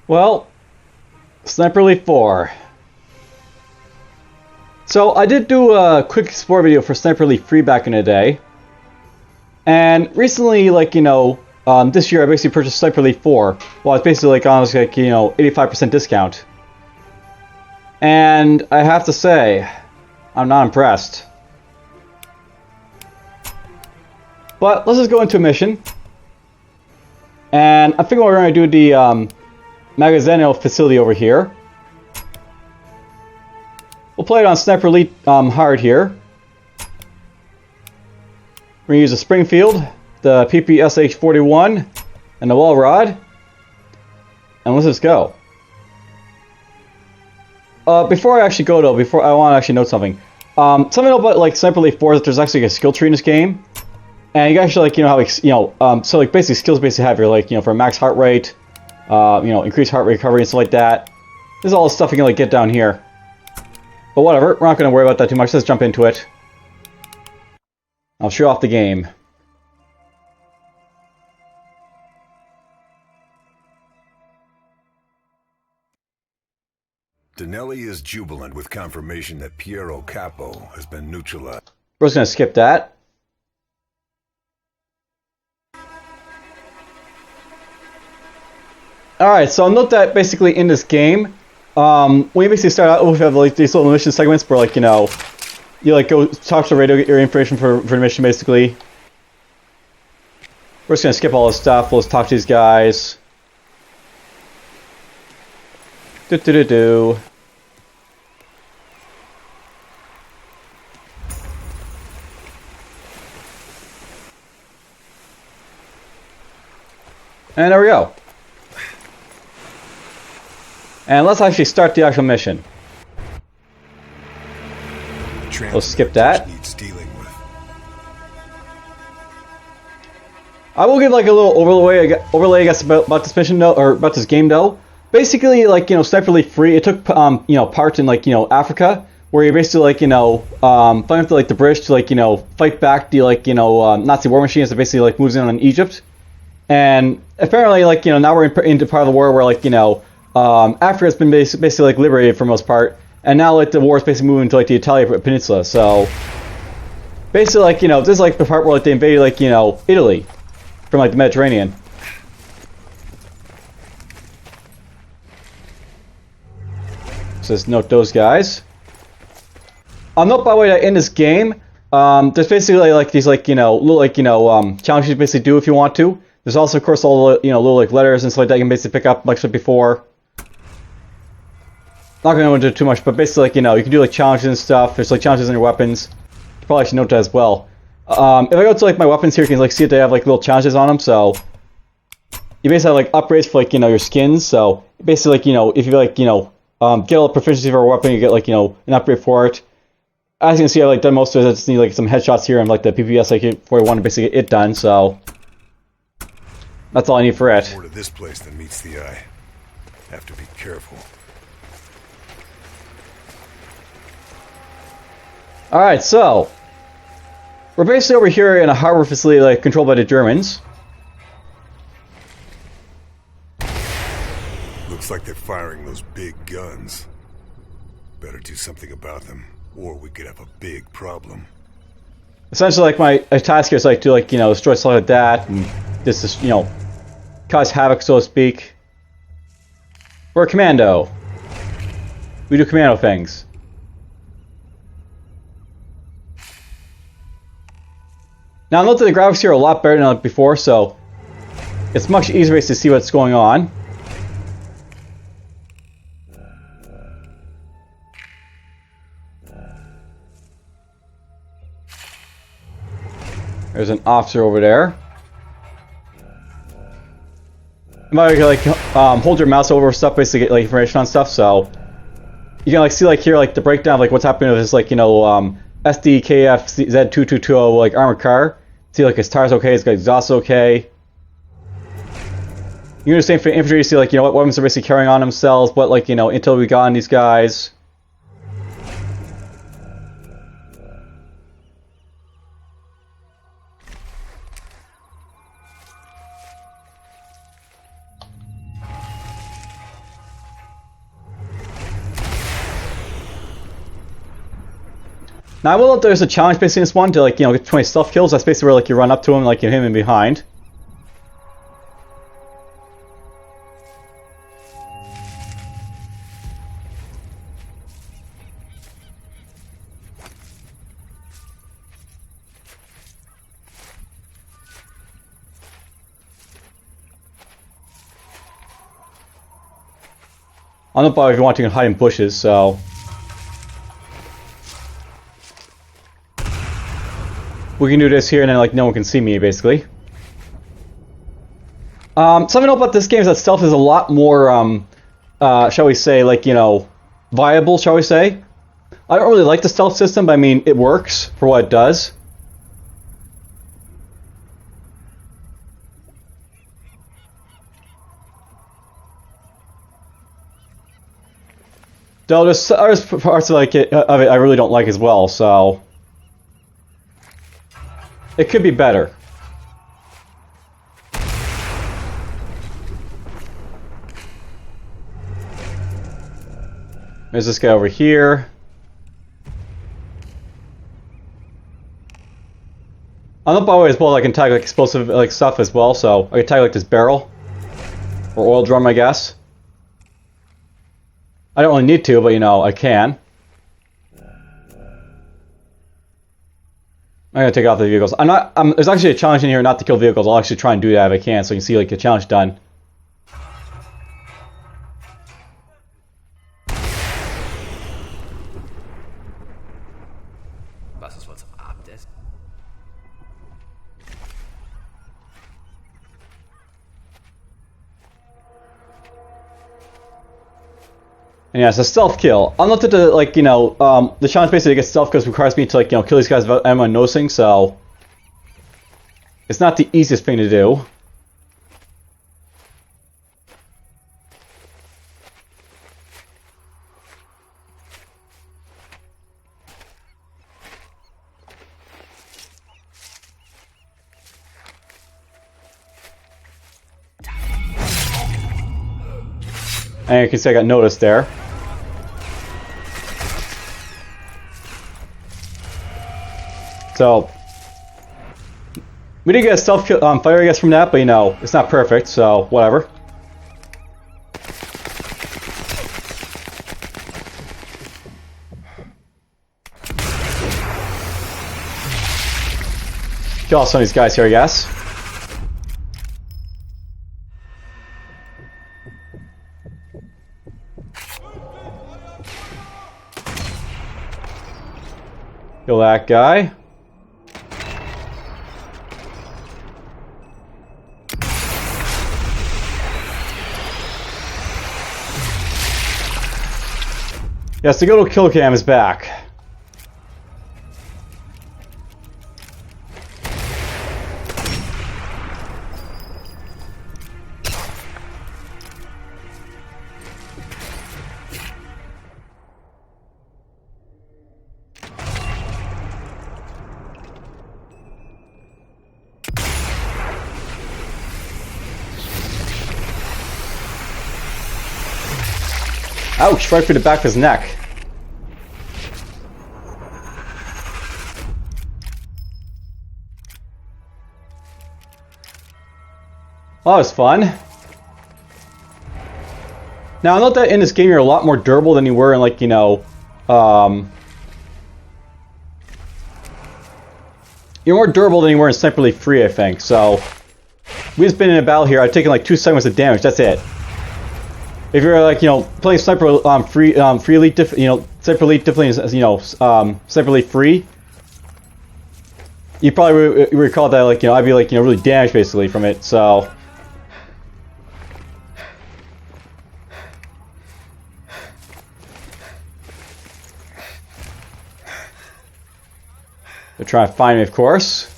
Well, Sniper Elite 4. So I did do a quick explore video for Sniper Elite 3 back in the day. And recently, this year I basically purchased Sniper Elite 4. Well, it's basically on 85% discount. And I have to say, I'm not impressed. But let's just go into a mission. And I think we're going to do the Magazzino facility over here. We'll play it on Sniper Elite hard here. We're going to use the Springfield, the PPSH-41, and the Wall Rod. And let's just go. Before I actually go though, I want to actually note something. Something about Sniper Elite 4 is that there's actually a skill tree in this game. And you actually have basically skills basically have your for max heart rate, increased heart rate recovery and stuff like that. This is all the stuff you can get down here. But whatever, we're not going to worry about that too much. Let's jump into it. I'll show off the game. Danelli is jubilant with confirmation that Piero Capo has been neutralized. We're just going to skip that. Alright, so note that basically in this game, when you basically start out, we have these little mission segments where you go talk to the radio, get your information for the mission basically. We're just going to skip all this stuff, we'll just talk to these guys. And there we go. And let's actually start the actual mission. We'll skip that. I will give a little overlay I guess about this mission though, or about this game though. Basically, Sniper Elite 3, it took part in Africa, where you basically fighting with the British to fight back the Nazi war machines that basically moves in on Egypt. And apparently now we're into part of the war where Africa has been basically liberated for the most part, and now the war is basically moving to the Italian Peninsula. So basically this is the part where they invaded Italy from the Mediterranean. So just note those guys. I'll note by the way that in this game, there's basically these little challenges you basically do if you want to. There's also of course all the little letters and stuff like that you can basically pick up like I said before. Not going to go into too much, but basically you can do challenges and stuff. There's challenges in your weapons. You probably should note that as well. If I go to my weapons here, you can see that they have little challenges on them. So you basically have upgrades for your skins. So basically if you get all the proficiency for a weapon, you get an upgrade for it. As you can see, I've done most of it. I just need some headshots here and the PPS 41 to basically get it done. So that's all I need for it. More to this place than meets the eye. Have to be careful. Alright, so we're basically over here in a harbor facility controlled by the Germans. Looks like they're firing those big guns. Better do something about them, or we could have a big problem. Essentially, my task here is to destroy stuff like that and just cause havoc, so to speak. We're a commando. We do commando things. Now note that the graphics here are a lot better than before, so it's much easier to see what's going on. There's an officer over there. You might hold your mouse over stuff basically to get information on stuff. So you can see here the breakdown of what's happening with this SDKF Z2220 armored car. See his tires okay, his exhaust okay. You understand for the infantry, you see what weapons they're basically carrying on themselves, what intel we got on these guys. Now I will note there's a challenge basically in this one to like, get 20 stealth kills. That's basically where like you run up to him, like you hit him in behind. I don't know if you want to hide in bushes, so... we can do this here and then like no one can see me, basically. Something to know about this game is that stealth is a lot more, shall we say, like, viable, shall we say. I don't really like the stealth system, but I mean, it works for what it does. Though there's parts of it I really don't like as well, so it could be better. There's this guy over here. I don't know, by the way, as well, I can tag like explosive like stuff as well, so I can tag like this barrel or oil drum, I guess. I don't really need to, but I can. I'm gonna take off the vehicles. There's actually a challenge in here not to kill vehicles. I'll actually try and do that if I can, so you can see like the challenge done. And yeah, it's a stealth kill. I'm not to like, the challenge basically to get stealth kills requires me to like, kill these guys without anyone noticing, so it's not the easiest thing to do. And you can see I got noticed there. So we did get a stealth kill, fire, I guess, from that, but it's not perfect, so whatever. Kill off some of these guys here, I guess. Kill that guy. Yes, the good old kill cam is back. Ouch, right through the back of his neck. Well, that was fun. Now, I know that in this game you're a lot more durable than you were in, like, you're more durable than you were in Sniper Elite 3, I think, so we've just been in a battle here. I've taken like 2 seconds of damage, that's it. If you're like, playing Sniper free Elite, Sniper Elite differently as, Sniper Elite 3, you probably recall that, like, I'd be like, really damaged basically from it, so. They're trying to find me, of course.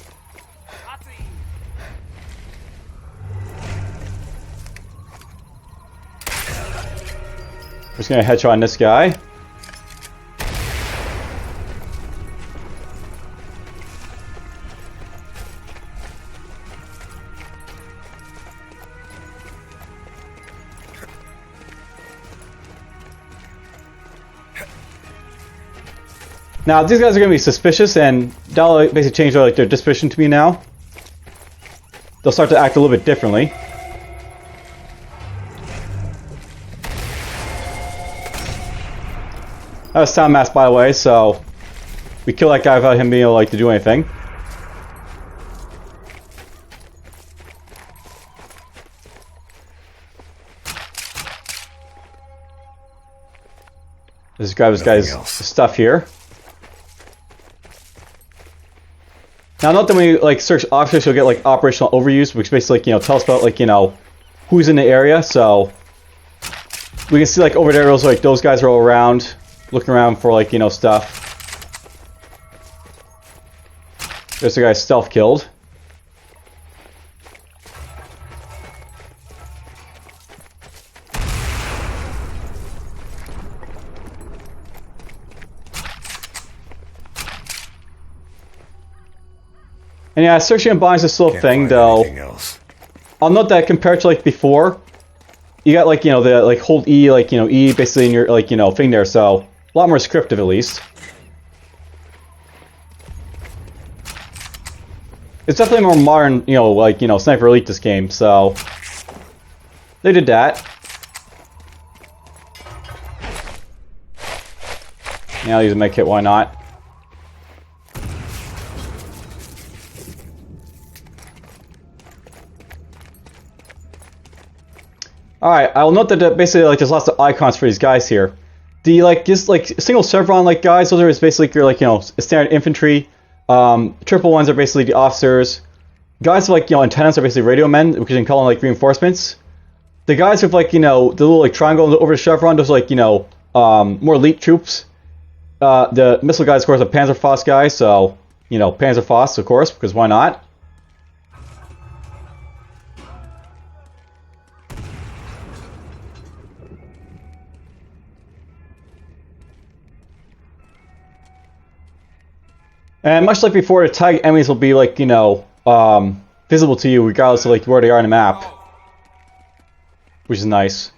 Just gonna headshot on this guy. Now these guys are gonna be suspicious, and that'll basically change their, like, their disposition to me now. They'll start to act a little bit differently. That was sound mask, by the way, so we kill that guy without him being able, like, to do anything. Let's grab this guy's stuff here. Now, note that when you, like, search officers, you'll get, like, operational overviews, which basically, like, you know, tell us about, like, you know, who's in the area. So we can see, like, over there, like, those guys are all around, looking around for, like, you know, stuff. There's the guy stealth killed. And yeah, searching and buying is a slow thing, though. I'll note that compared to, like, before, you got, like, you know, the, like, hold E, like, you know, E basically in your, like, you know, thing there, so a lot more scriptive at least. It's definitely more modern, you know, like, you know, Sniper Elite this game, so they did that. Yeah, I'll use a med kit, why not? Alright, I'll note that basically, like, there's lots of icons for these guys here. The, like, just, like, single chevron, like, guys, those are basically your, like, you know, standard infantry. Triple ones are basically the officers. Guys with, like, you know, antennas are basically radio men, which you can call them, like, reinforcements. The guys with, like, you know, the little, like, triangle over the chevron, those are, like, you know, more elite troops. The missile guys, of course, are Panzerfaust guys, so, you know, Panzerfaust, of course, because why not? And much like before, the tag enemies will be, like, you know, visible to you regardless of, like, where they are on the map. Which is nice.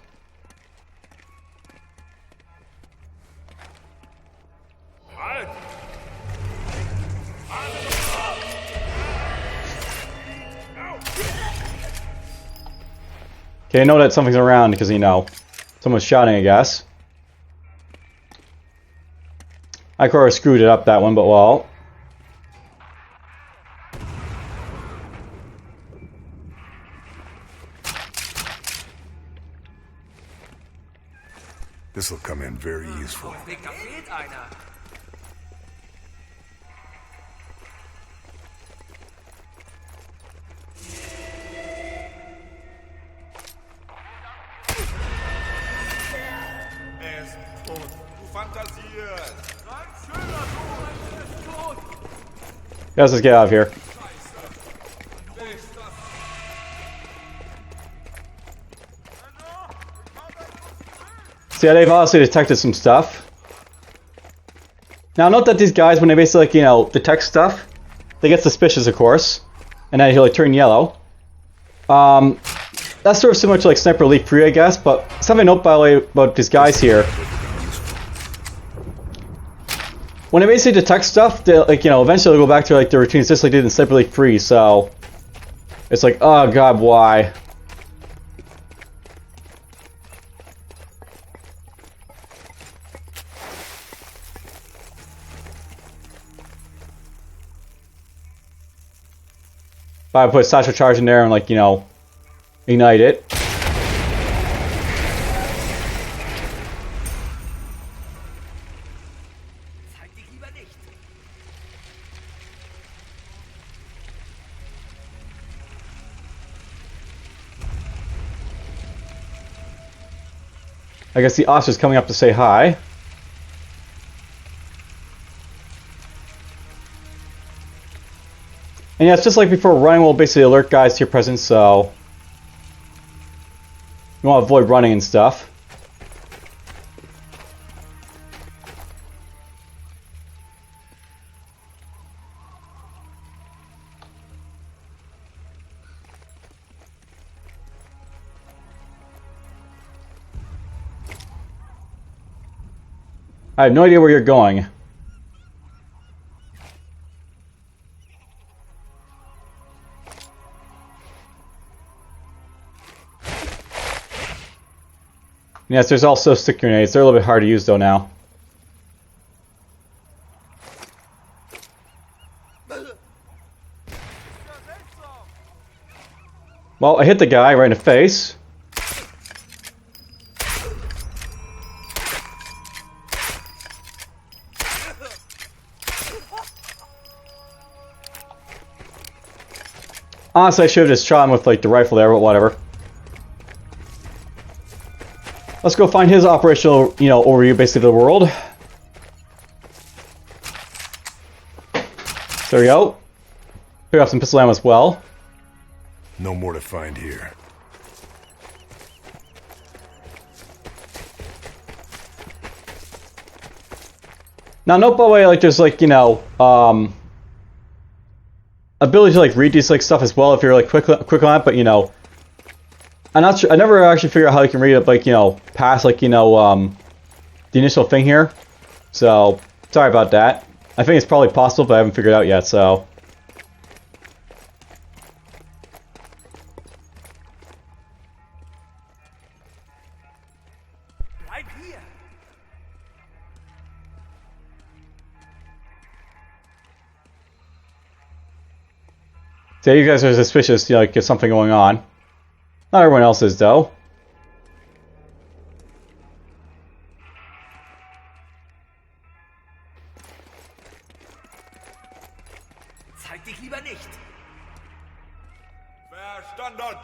Okay, I know that something's around because, you know, someone's shouting, I guess. I could have screwed it up, that one, but well. This will come in very useful. Guys, let's get out of here. So yeah, they've obviously detected some stuff. Now note that these guys, when they basically, like, you know, detect stuff, they get suspicious, of course, and then he'll, like, turn yellow. That's sort of similar to, like, Sniper Elite 3, I guess, but something to note, by the way, about these guys here. When they basically detect stuff, they, like, you know, eventually they'll go back to, like, their routines just like they did in Sniper Elite 3, so it's like, oh god, why? If I put a satchel charge in there and, like, you know, ignite it. I guess the officer's coming up to say hi. And yeah, it's just like before, running will basically alert guys to your presence, so you want to avoid running and stuff. I have no idea where you're going. Yes, there's also stick grenades. They're a little bit hard to use though now. Well, I hit the guy right in the face. Honestly, I should have just shot him with like the rifle there, but whatever. Let's go find his operational, overview basically of the world. There we go. Pick up some pistol ammo as well. No more to find here. Now, note by the way, like there's like ability to like read these like stuff as well if you're like quick on it, but I'm not sure. I never actually figured out how you can read it, like past like the initial thing here. So sorry about that. I think it's probably possible, but I haven't figured it out yet. So. So you guys are suspicious, like there's something going on. Not everyone else is, though. Zeig dich lieber nicht. Verstanden.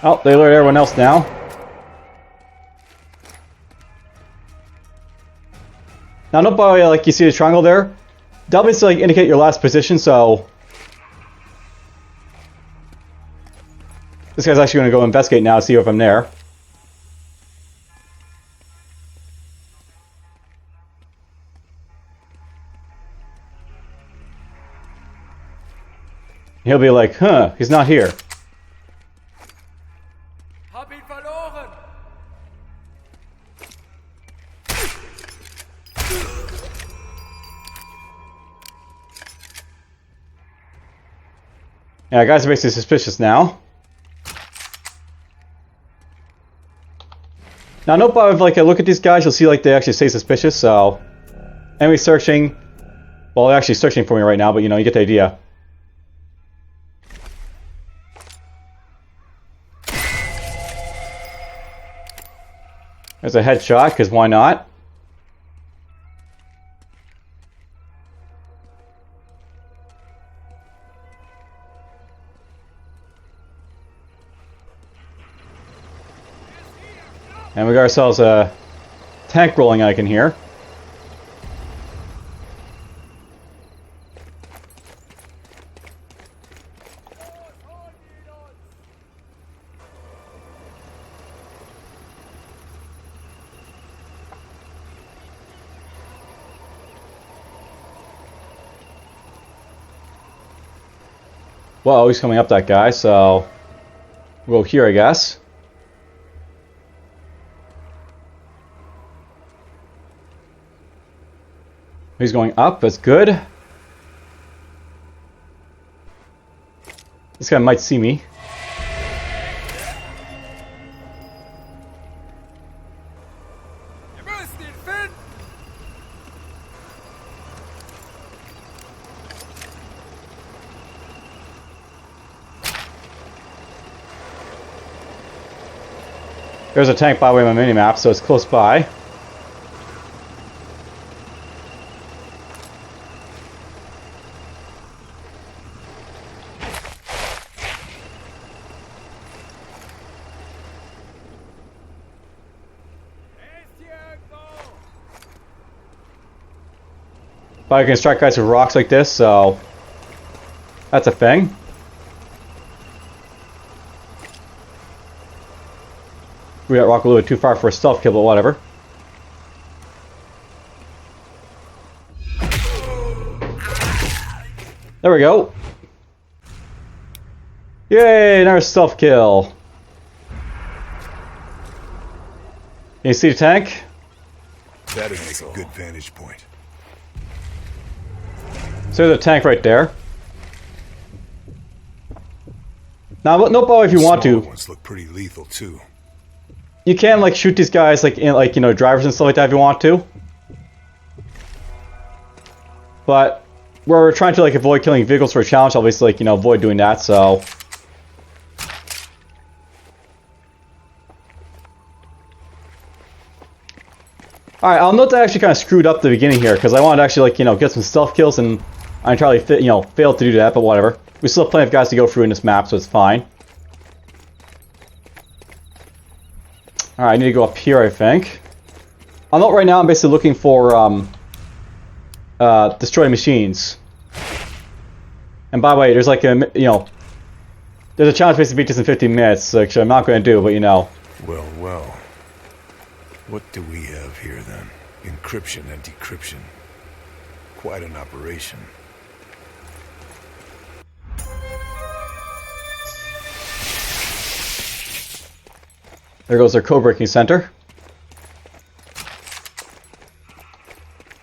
Oh, they alert everyone else now. Now, note by the way, like you see the triangle there, that means to like indicate your last position. So this guy's actually going to go investigate now, see if I'm there. He'll be like, huh, he's not here. Hab ihn verloren. Yeah, guys are basically suspicious now. Now, note by if like I look at these guys, you'll see like they actually stay suspicious. So, enemy searching. Well, they're actually searching for me right now, but you get the idea. There's a headshot, because why not? And we got ourselves a tank rolling icon here. Well, he's coming up, that guy, so we'll go here, I guess. He's going up, that's good. This guy might see me. There's a tank by the way on my minimap, so it's close by. But you can strike guys with rocks like this, so that's a thing. We got rock a little bit too far for a stealth kill, but whatever. There we go. Yay, another stealth kill. Can you see the tank? That is a good vantage point. So there's a tank right there. Now, no bother if you want Smaller to. ones look pretty lethal too. You can like shoot these guys like in like drivers and stuff like that if you want to. But we're trying to like avoid killing vehicles for a challenge. Obviously, like avoid doing that. So. Alright, I'll note that I actually kind of screwed up the beginning here, because I wanted to actually, like, get some stealth kills, and I entirely, failed to do that, but whatever. We still have plenty of guys to go through in this map, so it's fine. Alright, I need to go up here, I think. I'll note right now I'm basically looking for, destroy machines. And by the way, there's like a, there's a challenge basically to beat this in 15 minutes, which I'm not going to do, but Well, well. What do we have here then? Encryption and decryption. Quite an operation. There goes our code-breaking center.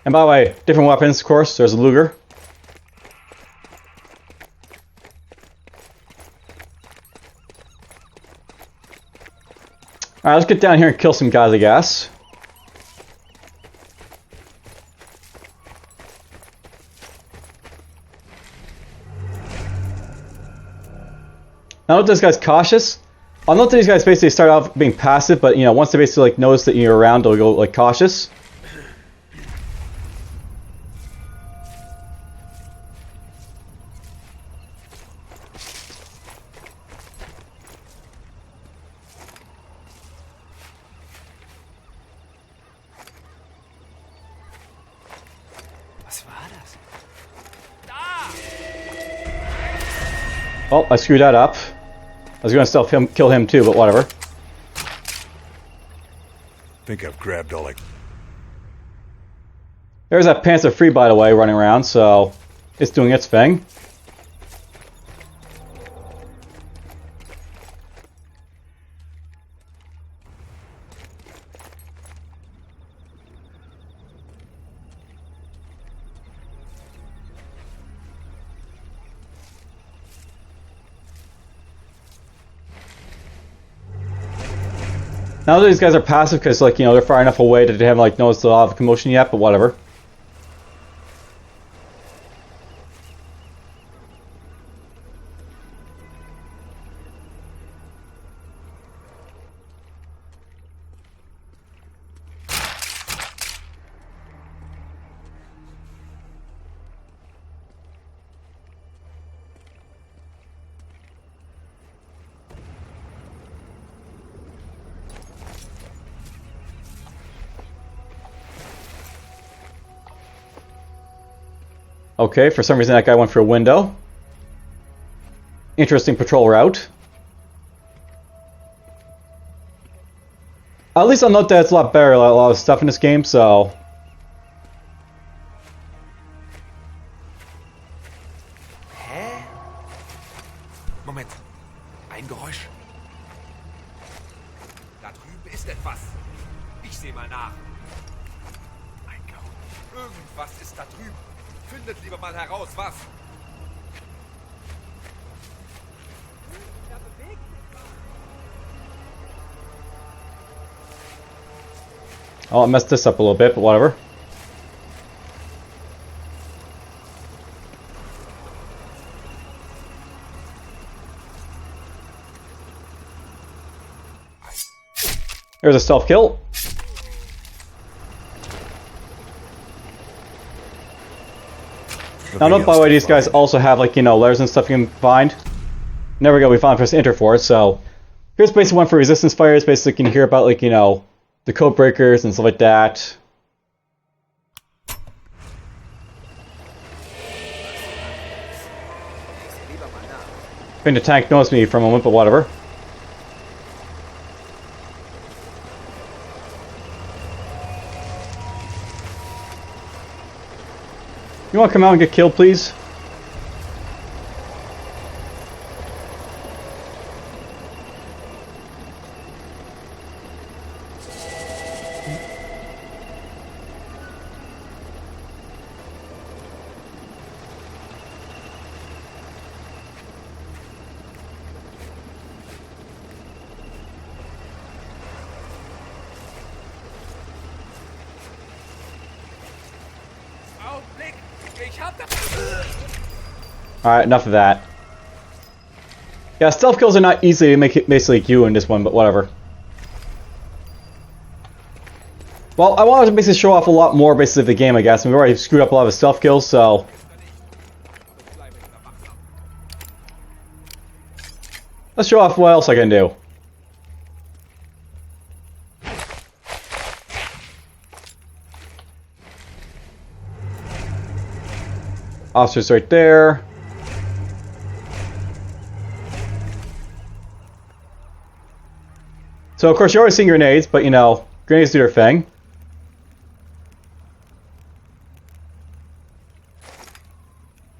And by the way, different weapons, of course. There's a Luger. Alright, let's get down here and kill some guys, I guess. Now note this guy's cautious. I'll note that these guys basically start off being passive, but once they basically like notice that you're around, they'll go like cautious. Oh, I screwed that up. I was going to stealth him, kill him too, but whatever. Think I've grabbed all I... There's that Panther Free, by the way, running around, so it's doing its thing. Now these guys are passive because, like, they're far enough away that they haven't, like, noticed a lot of commotion yet, but whatever. Okay, for some reason that guy went for a window. Interesting patrol route. At least I'll note that it's a lot better, a lot of stuff in this game, so... Hä? Moment. Ein Geräusch. Da drüben ist etwas. Ich sehe mal nach. Ein Grauen. Irgendwas ist da drüben. Findet lieber mal heraus, was? Oh, I messed this up a little bit, but whatever. There's a stealth kill. Now note, by the way, these guys also have, like, letters and stuff you can find. There we go, we finally pressed enter for it, so... Here's basically one for resistance fires, basically you can hear about, like, the code breakers and stuff like that. I think the tank noticed me for a moment, but whatever. You want to come out and get killed, please? Augenblick! Ich hab das... Alright, enough of that. Yeah, stealth kills are not easy to make it basically like you in this one, but whatever. Well, I wanted to basically show off a lot more basically of the game, I guess. We've already screwed up a lot of the stealth kills, so... let's show off what else I can do. Officer's right there. So, of course, you're always seeing grenades, but, you know, grenades do their thing.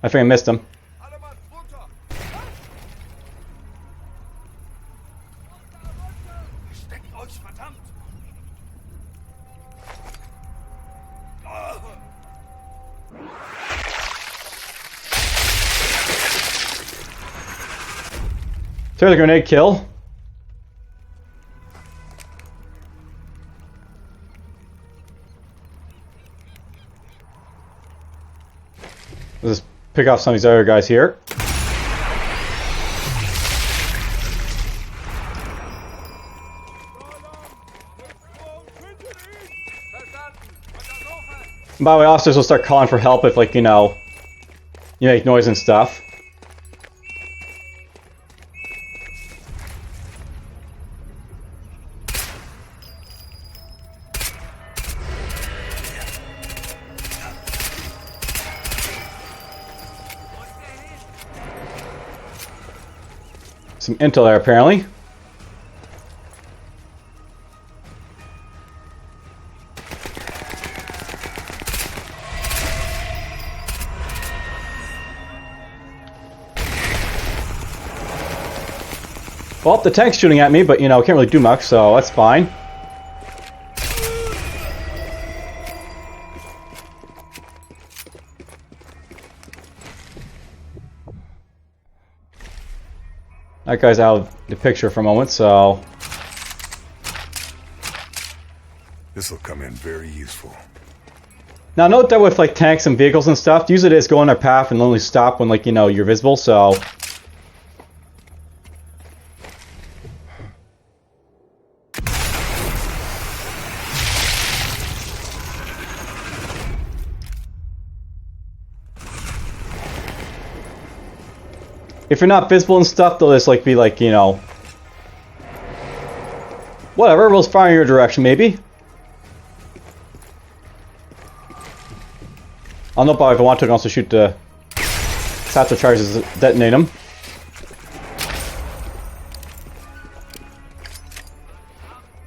I think I missed him. Alle Mann, runter! Steckt euch, verdammt! There's a grenade kill. Let's just pick off some of these other guys here. And by the way, officers will start calling for help if, like, you know, you make noise and stuff. Some intel there, apparently. Well, the tank's shooting at me, but, you know, can't really do much, so that's fine. That guy's out of the picture for a moment, so... This'll come in very useful. Now note that with, like, tanks and vehicles and stuff, usually they just go on their path and only stop when, like, you know, you're visible, so... if you're not visible and stuff, they'll just, like, be like, you know... whatever, we'll just fire in your direction, maybe. I'll know if I want to, I can also shoot the satchel charges, detonate them.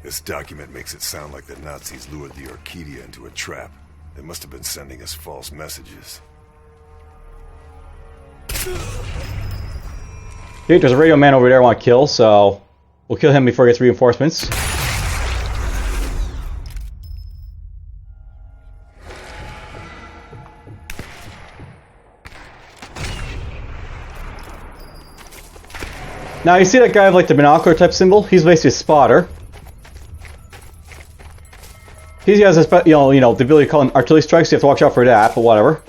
This document makes it sound like the Nazis lured the Orchidia into a trap. They must have been sending us false messages. Okay, there's a radio man over there I want to kill, so we'll kill him before he gets reinforcements. Now you see that guy with, like, the binocular type symbol? He's basically a spotter. He has a you know the ability to call in artillery strikes, so you have to watch out for that, but whatever.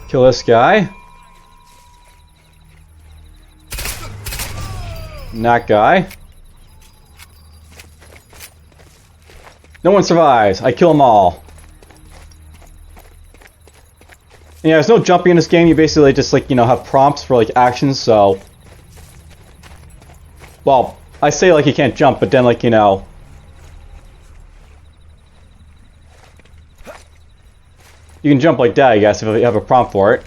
Kill this guy. And that guy. No one survives. I kill them all. And yeah, there's no jumping in this game. You basically just, like, you know, have prompts for, like, actions, so... well, I say, like, you can't jump, but then, like, you know... you can jump like that, I guess, if you have a prompt for it.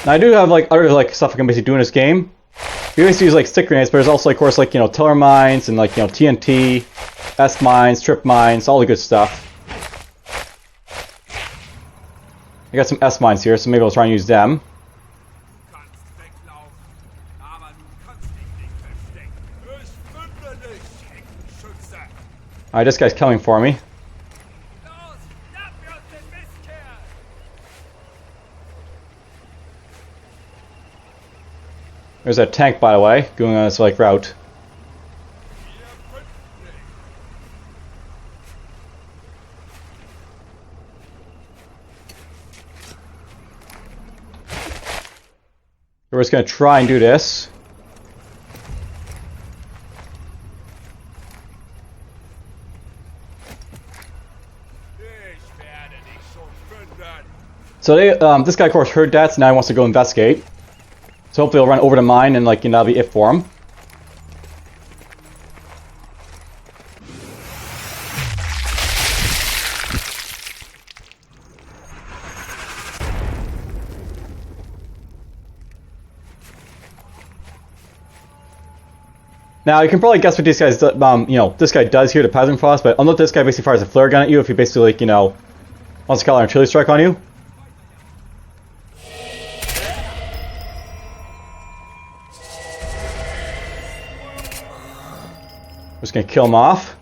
I do have like other like stuff I can basically do in this game. You basically use like stick grenades, but there's also, of course, like, you know, tiller mines and like, you know, TNT, S mines, trip mines, all the good stuff. I got some S mines here, so maybe I'll try and use them. Alright, this guy's coming for me. There's a tank, by the way, going on this like route. We're just gonna try and do this. So they, this guy, of course, heard that, so now he wants to go investigate. So hopefully he'll run over the mine and, like, you know, that'll be it for him. Now, you can probably guess what this guy's, you know, this guy does here to Peasant Frost, but I'll note this guy basically fires a flare gun at you if he basically, like, you know, wants to call an artillery strike on you. Just gonna kill him off.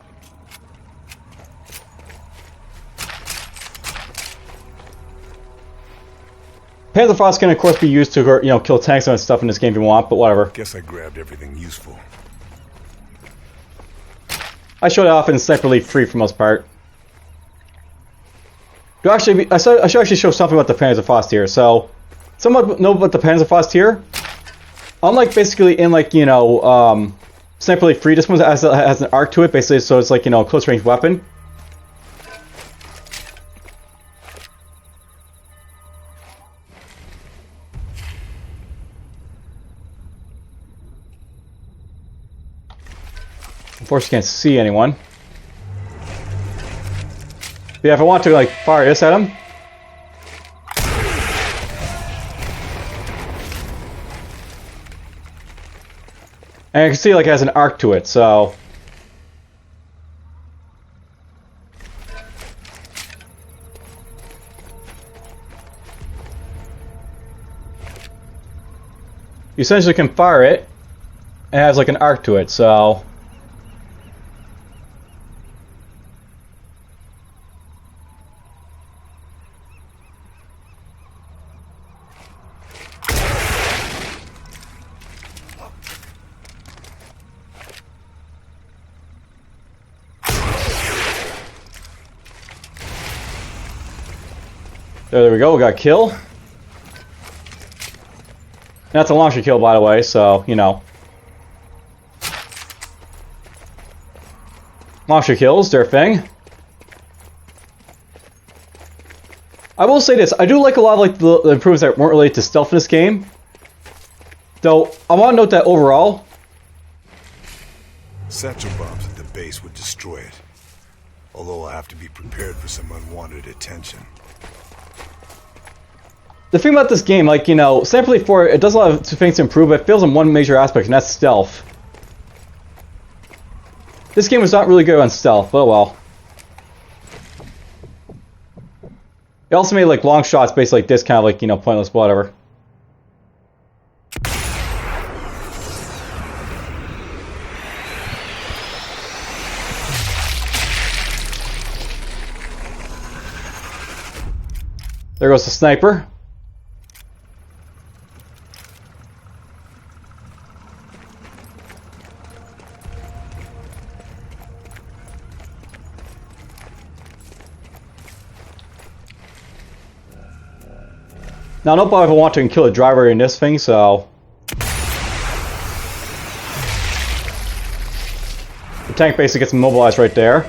Panzer Frost can, of course, be used to, you know, kill tanks and stuff in this game if you want, but whatever. Guess I grabbed everything useful. I showed it off in Sniper Elite 3 for the most part. I should actually show something about the Panzer Frost here. So, someone know about the Panzer Frost here. Unlike basically in, like, you know, Sniper Elite 3, this one has an arc to it, basically, so it's like, you know, a close range weapon. Unfortunately, can't see anyone. But yeah, if I want to, like, fire this at him. And you can see, like, it has an arc to it, so... You essentially can fire it, and it has, like, an arc to it, so... There we go, we got a kill. And that's a launcher kill, by the way, so, you know. Launcher kills, their thing. I will say this, I do like a lot of, like, the improvements that weren't related to stealth in this game. Though, I want to note that overall... Satchel bombs at the base would destroy it. Although I'll have to be prepared for some unwanted attention. The thing about this game, like, you know, Sniper Elite 4, it does a lot of things to improve, but it fails in one major aspect, and that's stealth. This game was not really good on stealth, but well. It also made, like, long shots basically like this kind of, like, you know, pointless, whatever. There goes the sniper. Now, nobody ever want to kill a driver in this thing, so... The tank basically gets immobilized right there.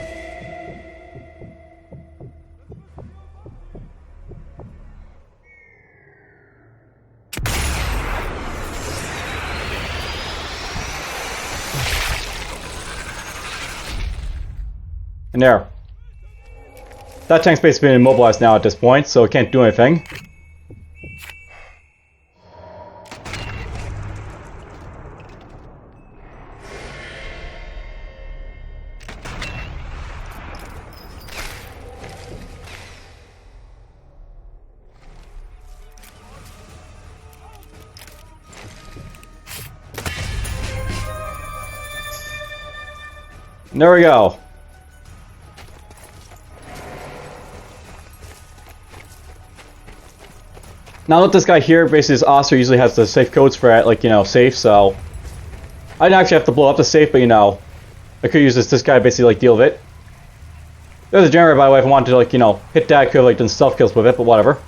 And there. That tank's basically been immobilized now at this point, so it can't do anything. There we go. Now that this guy here, basically this officer usually has the safe codes for it, like, you know, safe, so... I didn't actually have to blow up the safe, but, you know, I could use this guy basically, like, deal with it. There's a generator, by the way, if I wanted to, like, you know, hit that, I could have, like, done stealth kills with it, but whatever.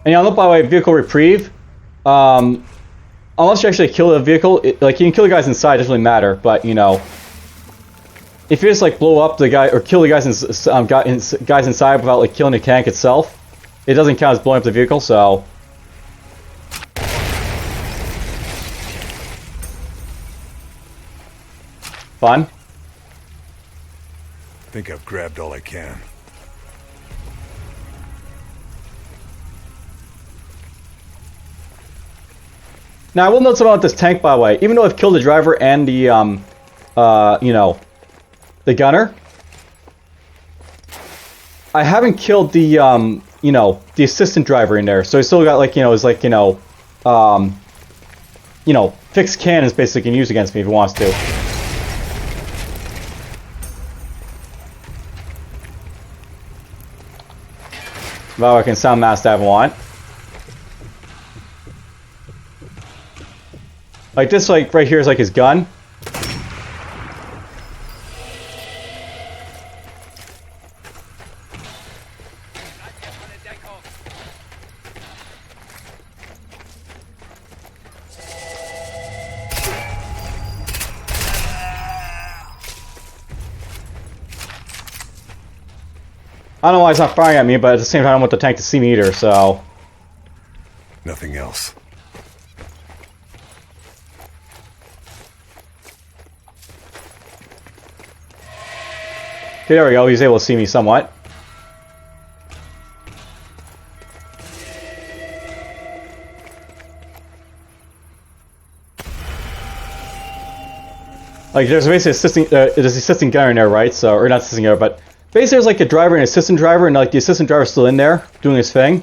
And, yeah, look, by the way, vehicle reprieve. Unless you actually kill the vehicle, like, you can kill the guys inside, it doesn't really matter, but, you know... If you just like blow up the guy or kill the guys guys inside without like killing the tank itself, it doesn't count as blowing up the vehicle. So fun. I think I've grabbed all I can. Now I will note something about this tank, by the way. Even though I've killed the driver and the you know, the gunner, I haven't killed the, you know, the assistant driver in there. So I still got, like, you know, it's like, you know, fixed cannons basically can use against me if he wants to. Well, I can sound mask that if I want. Like this, like, right here is like his gun. I don't know why he's not firing at me, but at the same time I don't want the tank to see me either, so... Nothing else. Okay, there we go, he's able to see me somewhat. Like, there's basically there's assistant gunner in there, right? So, or not assistant gunner, but... Basically, there's like a driver and assistant driver, and like the assistant driver's still in there doing his thing.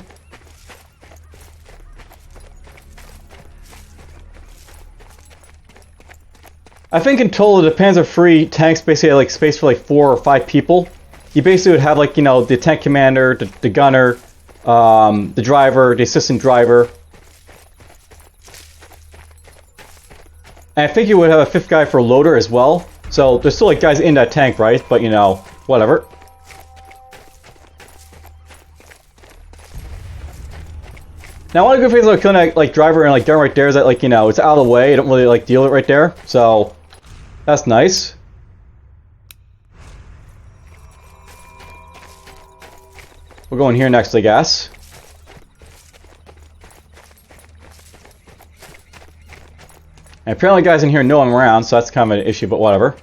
I think in total, the Panzer-free tanks basically had like space for like 4 or 5 people. You basically would have like, you know, the tank commander, the gunner, the driver, the assistant driver. And I think you would have a 5th guy for a loader as well. So there's still like guys in that tank, right? But you know, whatever. Now, one of the good things about killing that like driver and like gun right there is that, like, you know, it's out of the way. I don't really like deal with it right there, so that's nice. We'll go in here next, I guess. And apparently, guys in here know I'm around, so that's kind of an issue, but whatever.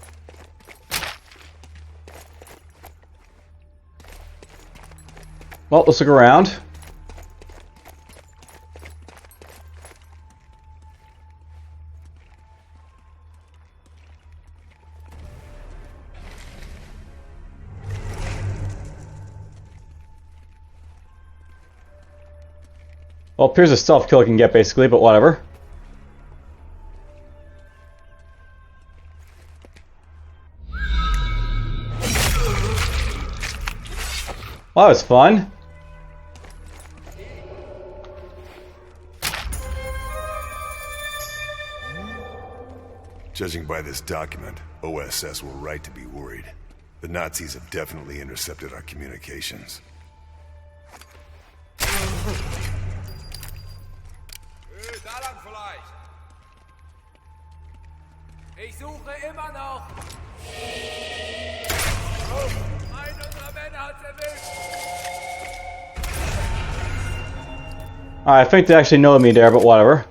Well, let's look around. Well, here's a stealth kill I can get, basically, but whatever. Well, that was fun. Judging by this document, OSS were right to be worried. The Nazis have definitely intercepted our communications. Da lang vielleicht. Ich suche immer noch. Oh, einen unserer Männer hat's erwischt. I think they actually know me there, but whatever.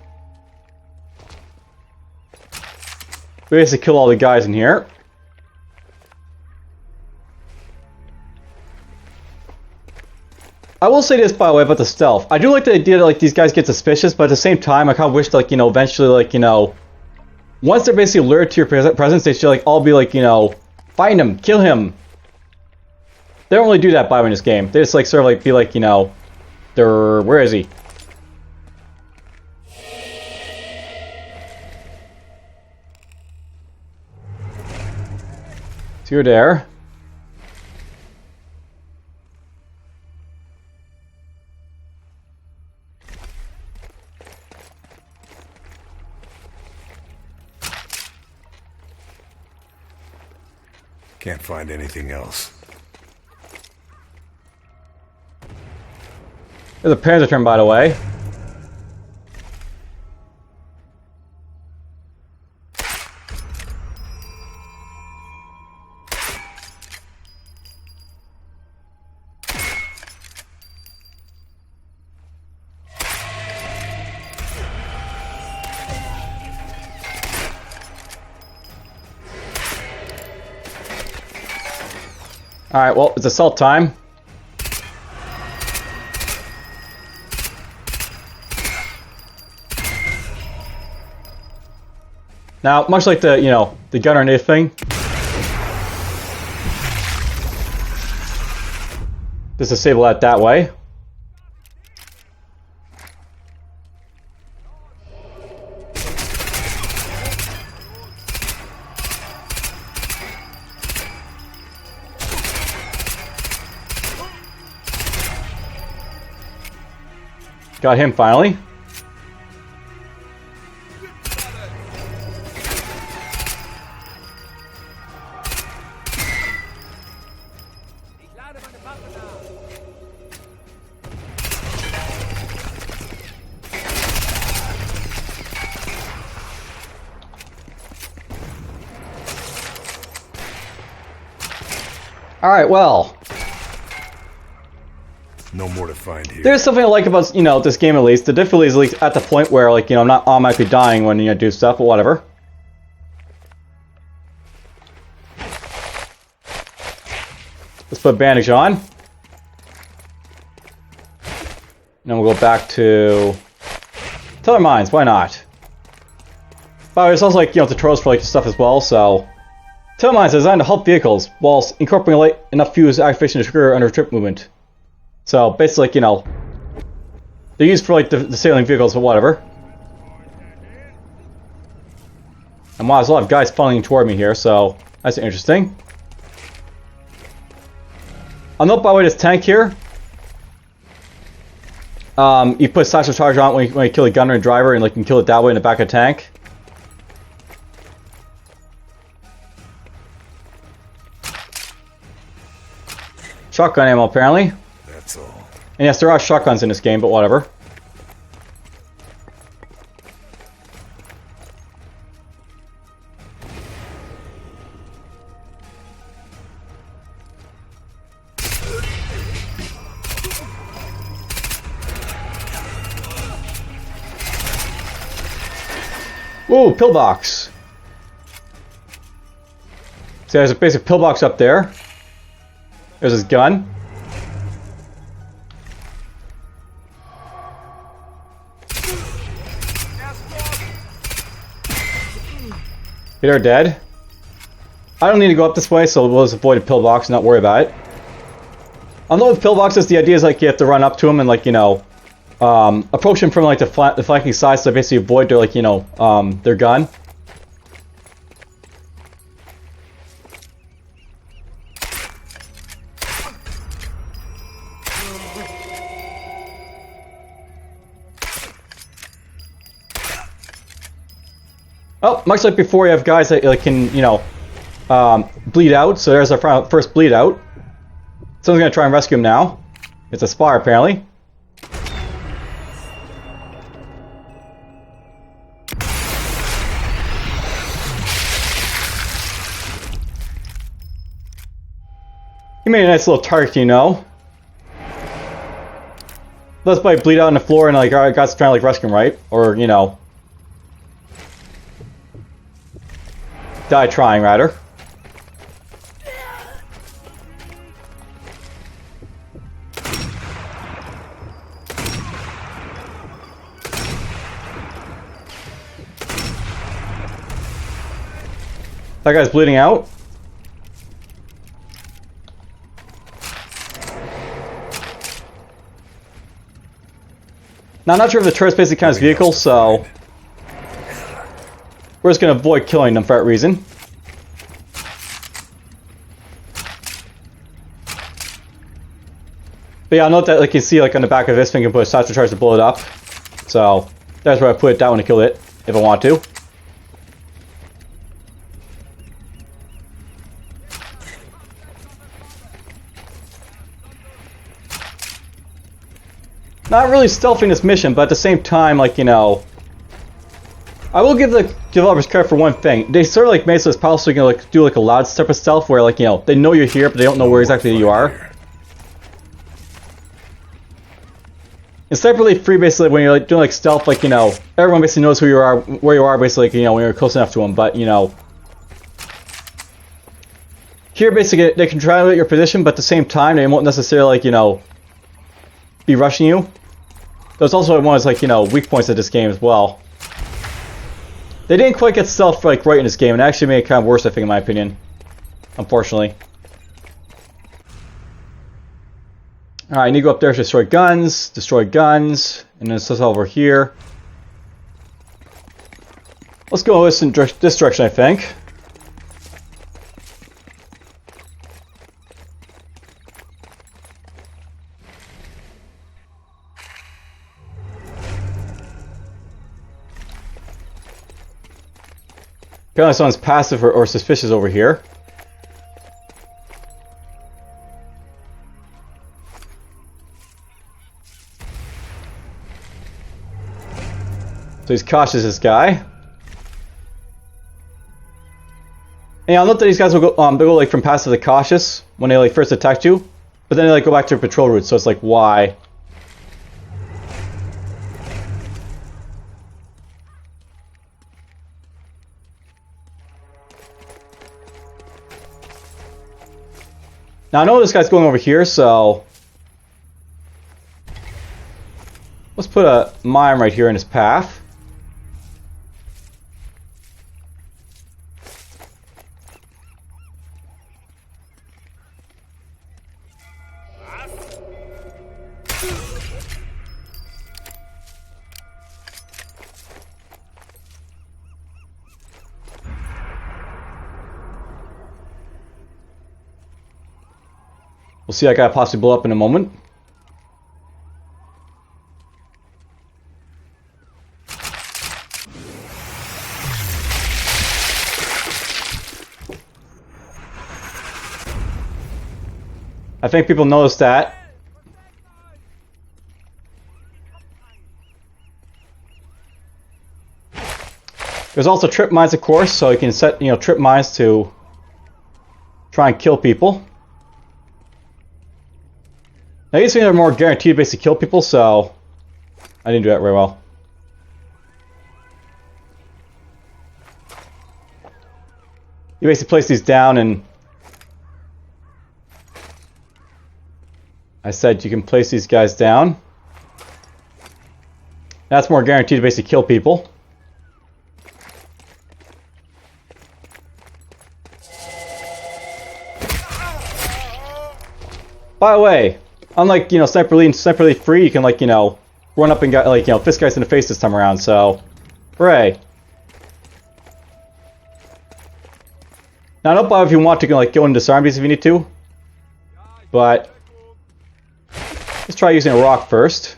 We basically kill all the guys in here. I will say this, by the way, about the stealth. I do like the idea that, like, these guys get suspicious, but at the same time, I kind of wish, like, you know, eventually, like, you know, once they're basically alerted to your presence, they should, like, all be, like, you know, find him, kill him. They don't really do that, by the way, in this game. They just, like, sort of, like, be like, you know, where is he? You're there. Can't find anything else. There's a panzer turn, by the way. Alright, well, it's assault time. Now, much like the, the gun grenade thing, just disable that way. Got him finally. Alright, well. No more to find here. There's something I like about, this game at least. The difficulty is at least at the point where, I'm not automatically dying when, do stuff, but whatever. Let's put bandage on. Then we'll go back to other mines, why not? By the way, it sounds like, tutorials for, stuff as well, so... Tail mines are designed to halt vehicles, whilst incorporating enough fuse activation to trigger under trip movement. So, basically, they're used for, the sailing vehicles, but whatever. And wow, there's a lot of guys funneling toward me here, so that's interesting. I'll note, by the way, this tank here. You put a satchel charge on it when you kill a gunner and driver, and, you can kill it that way in the back of the tank. Shotgun ammo, apparently. That's all. And yes, there are shotguns in this game, but whatever. Ooh, pillbox. So there's a basic pillbox up there. There's his gun. They're dead. I don't need to go up this way, so we'll just avoid a pillbox and not worry about it. Although with pillboxes, the idea is you have to run up to them and approach them from the flanking side, so basically avoid their their gun. Oh, much like before, you have guys that can, bleed out. So there's our first bleed out. Someone's gonna try and rescue him now. It's a spar, apparently. He made a nice little target, Let's bleed out on the floor and our guys trying to rescue him, right? Or die trying, rather. That guy's bleeding out. Now, I'm not sure if the turret's basically counts as vehicles, so we're just gonna avoid killing them for that reason. But yeah, I'll note that like you see like on the back of this thing, you can put a satchel charge to blow it up. So that's where I put it down to kill it if I want to. Not really stealthing this mission, but at the same time, like, you know, I will give the developers credit for one thing. They sort of like made so it's possible you can like do like a loud step of stealth where like, you know, they know you're here, but they don't know where exactly you are. And separately free, basically, when you're like doing like stealth, like, you know, everyone basically knows who you are, where you are, basically, like, you know, when you're close enough to them. But, you know, here basically they can triangulate your position, but at the same time they won't necessarily like, you know, be rushing you. There's also one of those like, you know, weak points of this game as well. They didn't quite get stealth like right in this game, and actually made it kind of worse, I think, in my opinion. Unfortunately. Alright, I need to go up there to destroy guns, and then it's over here. Let's go this direction, I think. Apparently someone's passive or suspicious over here. So he's cautious, this guy. And I'll note that these guys will go, they go like from passive to cautious when they like first attack you, but then they like go back to their patrol route. So it's like, why? Now I know this guy's going over here, so let's put a mine right here in his path. We'll see that guy possibly blow up in a moment. I think people noticed that. There's also trip mines, of course, so you can set, you know, trip mines to try and kill people. Now these things are more guaranteed to basically kill people, so I didn't do that very well. You basically place these down, and I said you can place these guys down. That's more guaranteed to basically kill people. By the way, unlike, you know, Sniper Elite and Sniper Elite Free, you can, like, you know, run up and get, like, you know, fist guys in the face this time around, so hooray. Now, don't bother if you want to, like, go and disarm these if you need to, but let's try using a rock first.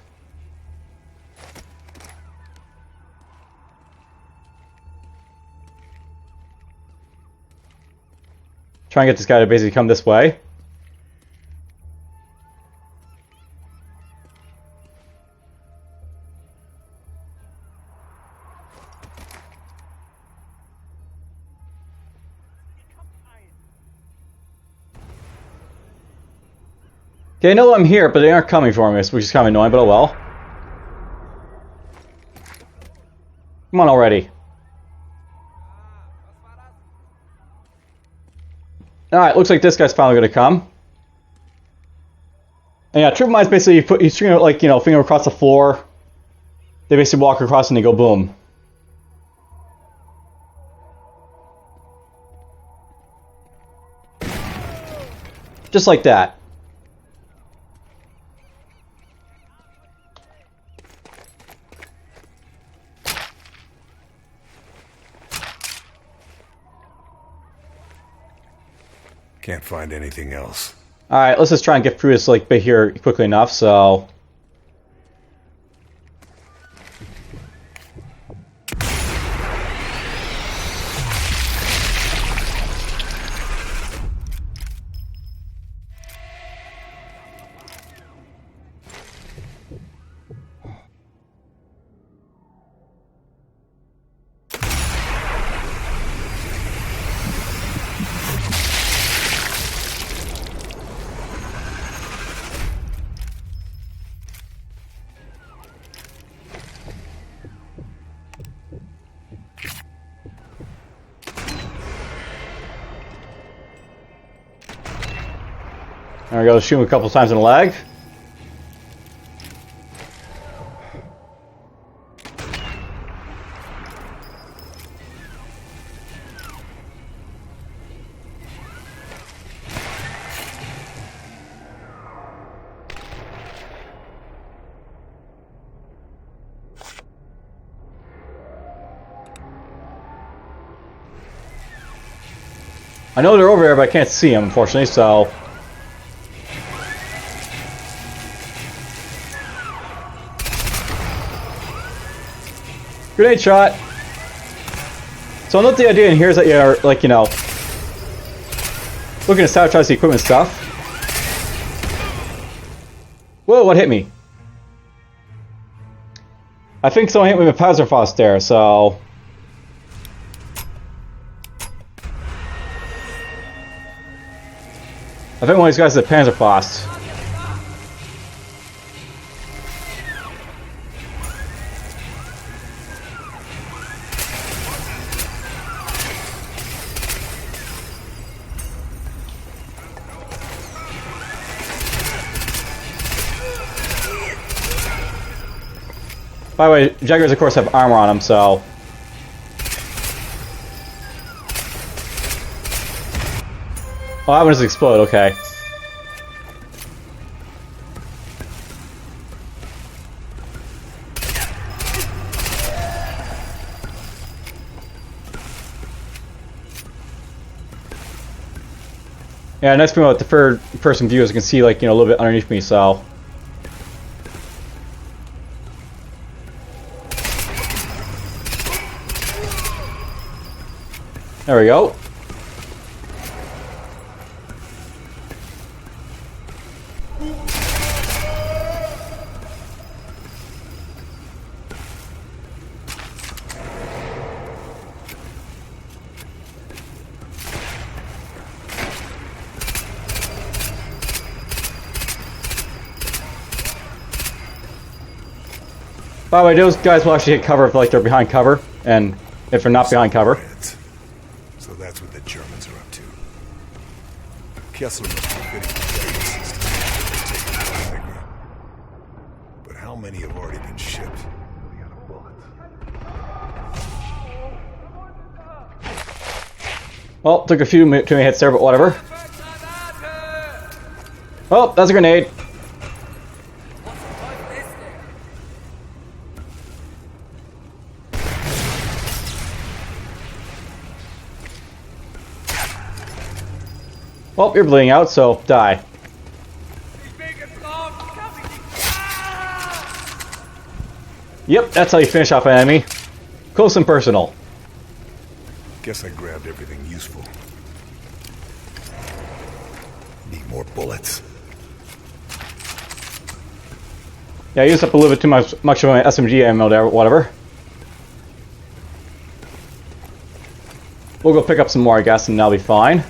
Try and get this guy to basically come this way. They know I'm here, but they aren't coming for me, which is kind of annoying, but oh well. Come on already. Alright, looks like this guy's finally gonna come. And yeah, triple mines basically you string it like, you know, finger across the floor. They basically walk across and they go boom. Just like that. Can't find anything else. Alright, let's just try and get through this like bit here quickly enough, so... There we go, shoot him a couple times in the leg. I know they're over there, but I can't see them, unfortunately, so... Grenade shot! So I know the idea in here is that you're, like, you know... looking to sabotage the equipment stuff. Whoa, what hit me? I think someone hit me with a Panzerfaust there, so... I think one of these guys is a Panzerfaust. By the way, Jaggers of course have armor on them, so... Oh, that one doesn't explode, okay. Yeah, nice thing about the third person view is you can see, like, you know, a little bit underneath me, so... There we go. By the way, those guys will actually hit cover if like they're behind cover, and if they're not behind cover. So that's what the Germans are up to. Kessler must be fitting the system to take it Vigra. But how many have already been shipped? We got a bullet. Well, took a few too many hits there, but whatever. Oh, that's a grenade. Well, you're bleeding out, so die. Yep, that's how you finish off an enemy. Close and personal. Guess I grabbed everything useful. Need more bullets. Yeah, I used up a little bit too much of my SMG ammo there, whatever. We'll go pick up some more, I guess, and that'll be fine.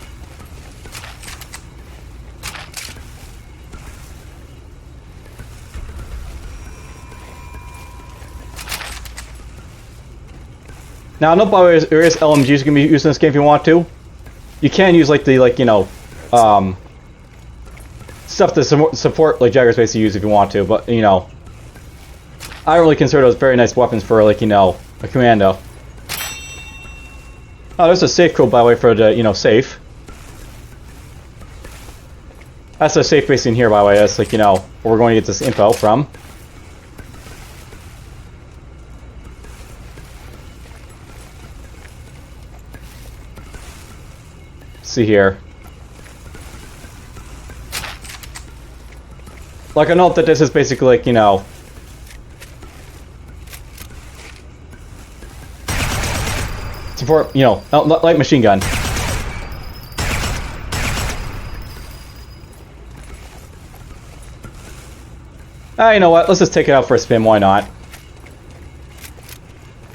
Now, no, by the way, there is LMGs you can be using in this game if you want to. You can use like the stuff to support like Jaggers basically use if you want to, but you know, I don't really consider those very nice weapons for like a commando. Oh, there's a safe code by the way for the safe. That's a safe base in here by the way. That's like where we're going to get this info from. See here. Like, I know that this is basically, like, you know... support, you know, light machine gun. Ah, you know what? Let's just take it out for a spin. Why not?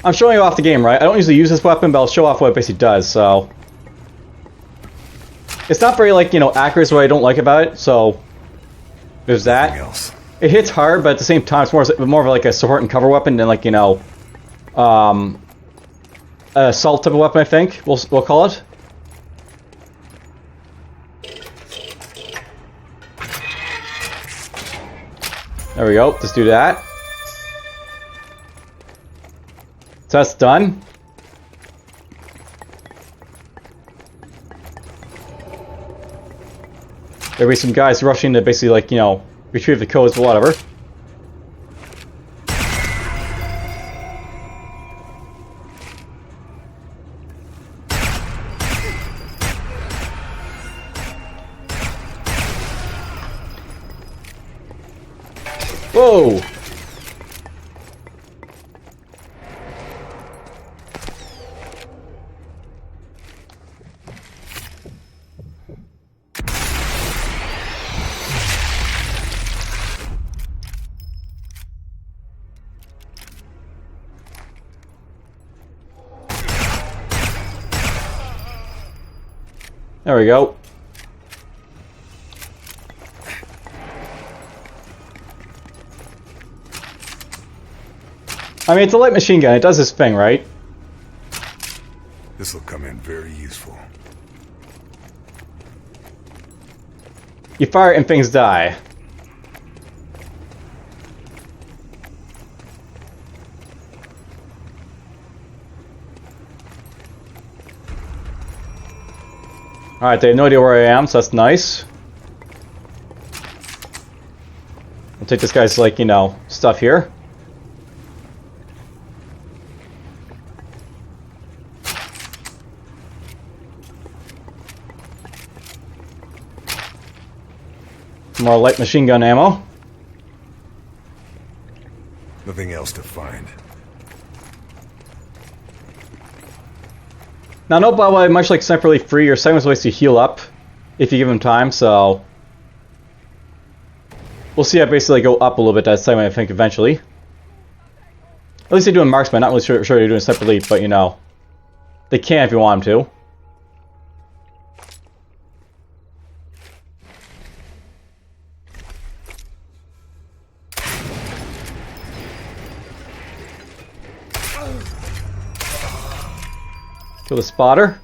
I'm showing you off the game, right? I don't usually use this weapon, but I'll show off what it basically does, so... It's not very, like, you know, accurate, is what I don't like about it, so... There's that. It hits hard, but at the same time, it's more of like a support and cover weapon than, like, you know... an assault type of weapon, I think, we'll call it. There we go, let's do that. So that's done. There'll be some guys rushing to basically, like, you know, retrieve the codes or whatever. Whoa! There we go. I mean, it's a light machine gun. It does this thing, right? This will come in very useful. You fire it and things die. Alright, they have no idea where I am, so that's nice. I'll take this guy's, like, you know, stuff here. More light machine gun ammo. Nothing else to find. Now, no, by the way, much like Sniper Elite 3, your segments ways to heal up if you give them time, so... We'll see how basically go up a little bit that segment, I think, eventually. At least they do in Marksman, not really sure they're doing Sniper Elite, but, you know... They can if you want them to. Kill the spotter.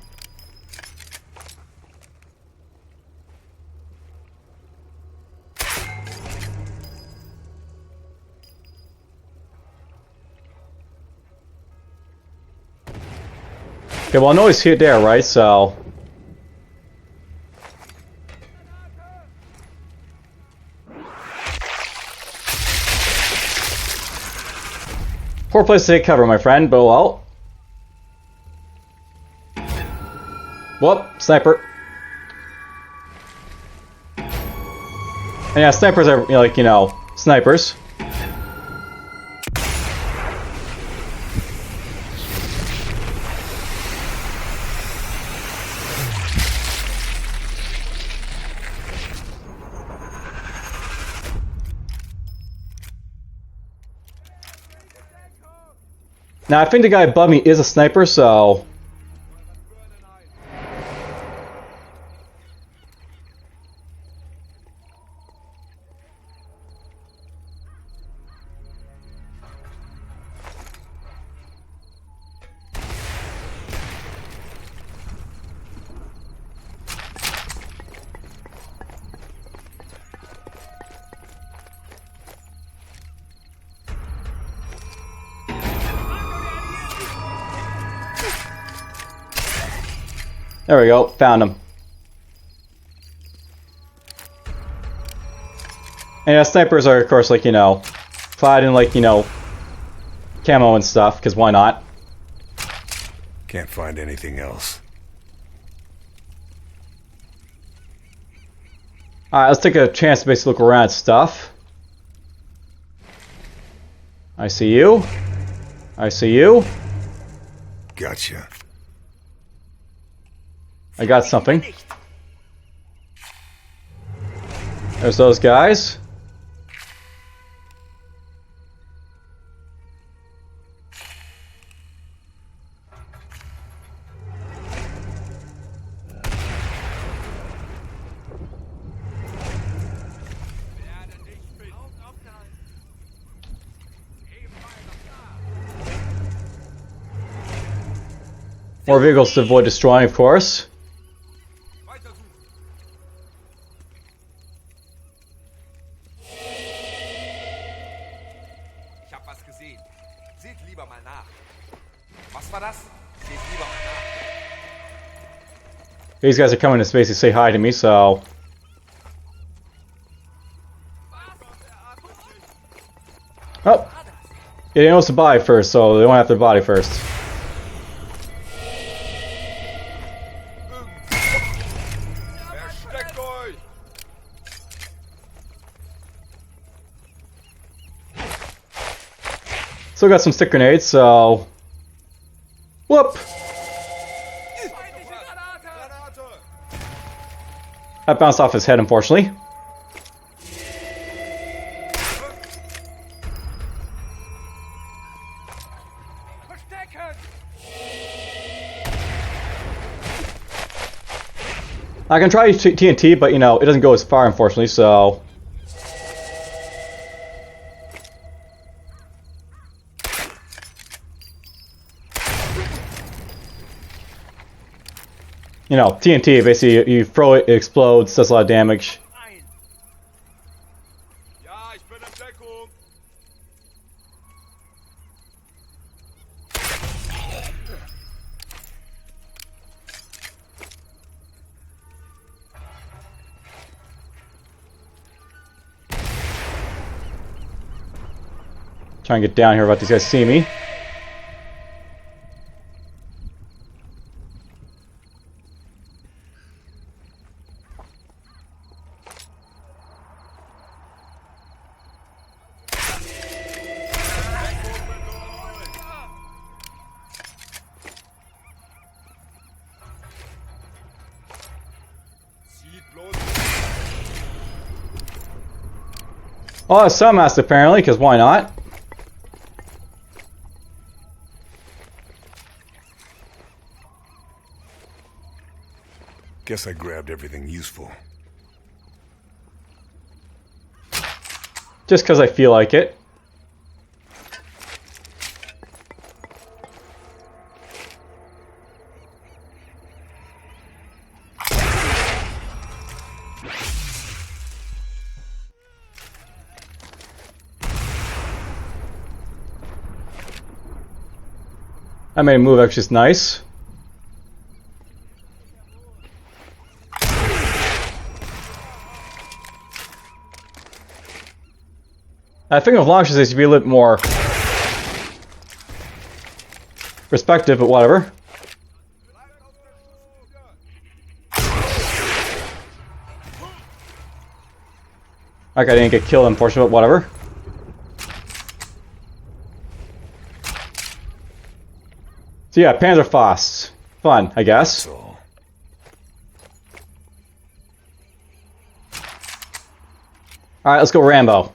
Okay, well, I know he's here there, right? So... Poor place to take cover, my friend, but well... Whoop, sniper. And yeah, snipers are, you know, like, you know, snipers. Now, I think the guy above me is a sniper, so... There we go, found him. And yeah, snipers are, of course, like, you know, clad in, like, you know, camo and stuff, because why not? Can't find anything else. Alright, let's take a chance to basically look around at stuff. I see you. I see you. Gotcha. I got something. There's those guys. More vehicles to avoid destroying, of course. Weiter suchen. Ich hab was gesehen. Seht lieber mal nach. Was war das? Seht lieber mal nach. These guys are coming to basically say hi to me, so... Oh! Yeah, they know it's the body first, so they want to have their body first. Versteckt euch! Still got some stick grenades, so... Whoop! Granate! That bounced off his head, unfortunately. Verstecken! I can try TNT, but you know, it doesn't go as far, unfortunately, so... You know, TNT, basically, you throw it, it explodes, does a lot of damage. Ein! Ja, ich bin in Deckung! Try and get down here without these guys see me. Zieht bloß! Oh, some mast apparently, because why not? Guess I grabbed everything useful. Just because I feel like it. I made a move, actually, is nice. I think with launches they should be a little bit more respective, but whatever. That guy didn't get killed, unfortunately, but whatever. So yeah, Panzerfaust. Fun, I guess. That's all. Alright, let's go Rambo.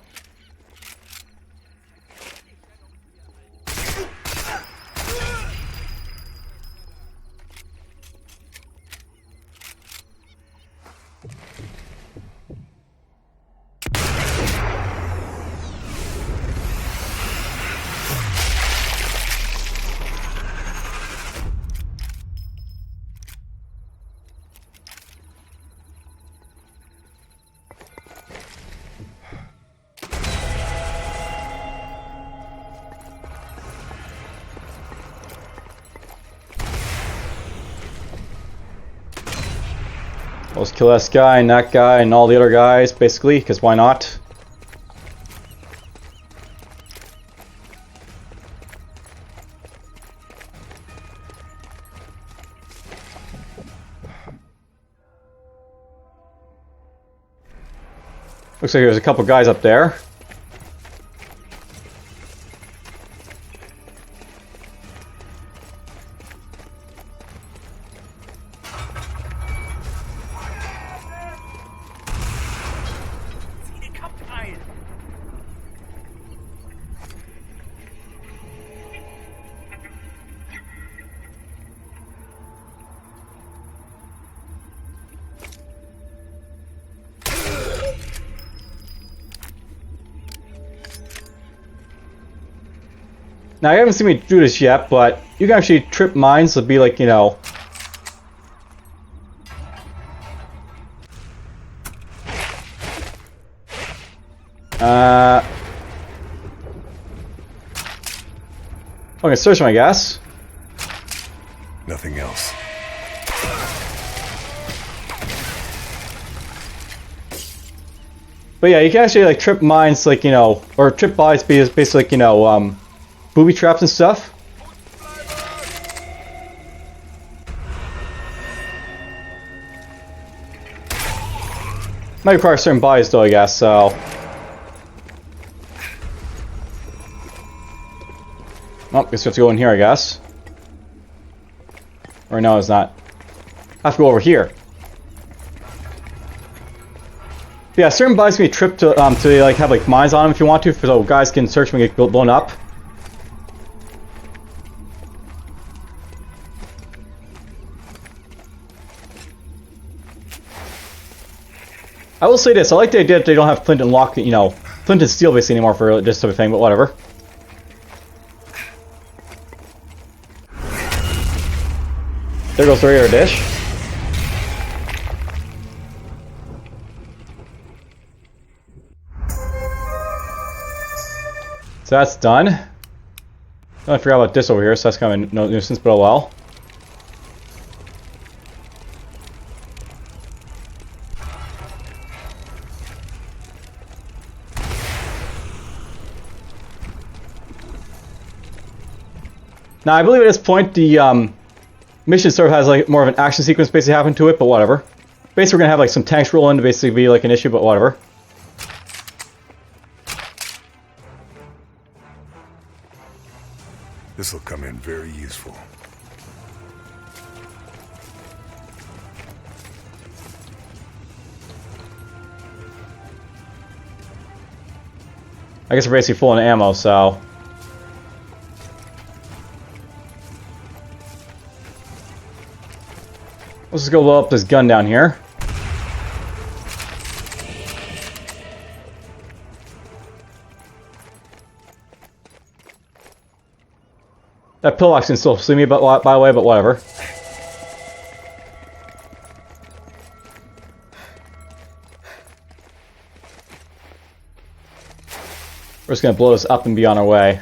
Let's kill this guy and that guy and all the other guys, basically, because why not? Looks like there's a couple guys up there. Now, you haven't seen me do this yet, but you can actually trip mines to be like, you know... Okay, search them, I guess. Nothing else. But yeah, you can actually like trip mines, like, you know, or trip bodies, basically like, you know, booby traps and stuff. Might require certain bodies though, I guess, so... Oh, guess we have to go in here, I guess. Or no, it's not. I have to go over here. But yeah, certain bodies can be tripped to like have like mines on them if you want to, so guys can search them and get blown up. I will say this: I like the idea that they don't have flint and lock, you know, flint and steel basically anymore for this type of thing, but whatever. There goes the radar dish. So that's done. I forgot about this over here, so that's kind of a nuisance, but oh well. Now, I believe at this point the mission sort of has like more of an action sequence basically happen to it, but whatever. Basically, we're gonna have like some tanks roll in to basically be like an issue, but whatever. This will come in very useful. I guess we're basically full on ammo, so... Let's just go blow up this gun down here. That pillbox can still see me, but by the way, but whatever. We're just gonna blow this up and be on our way.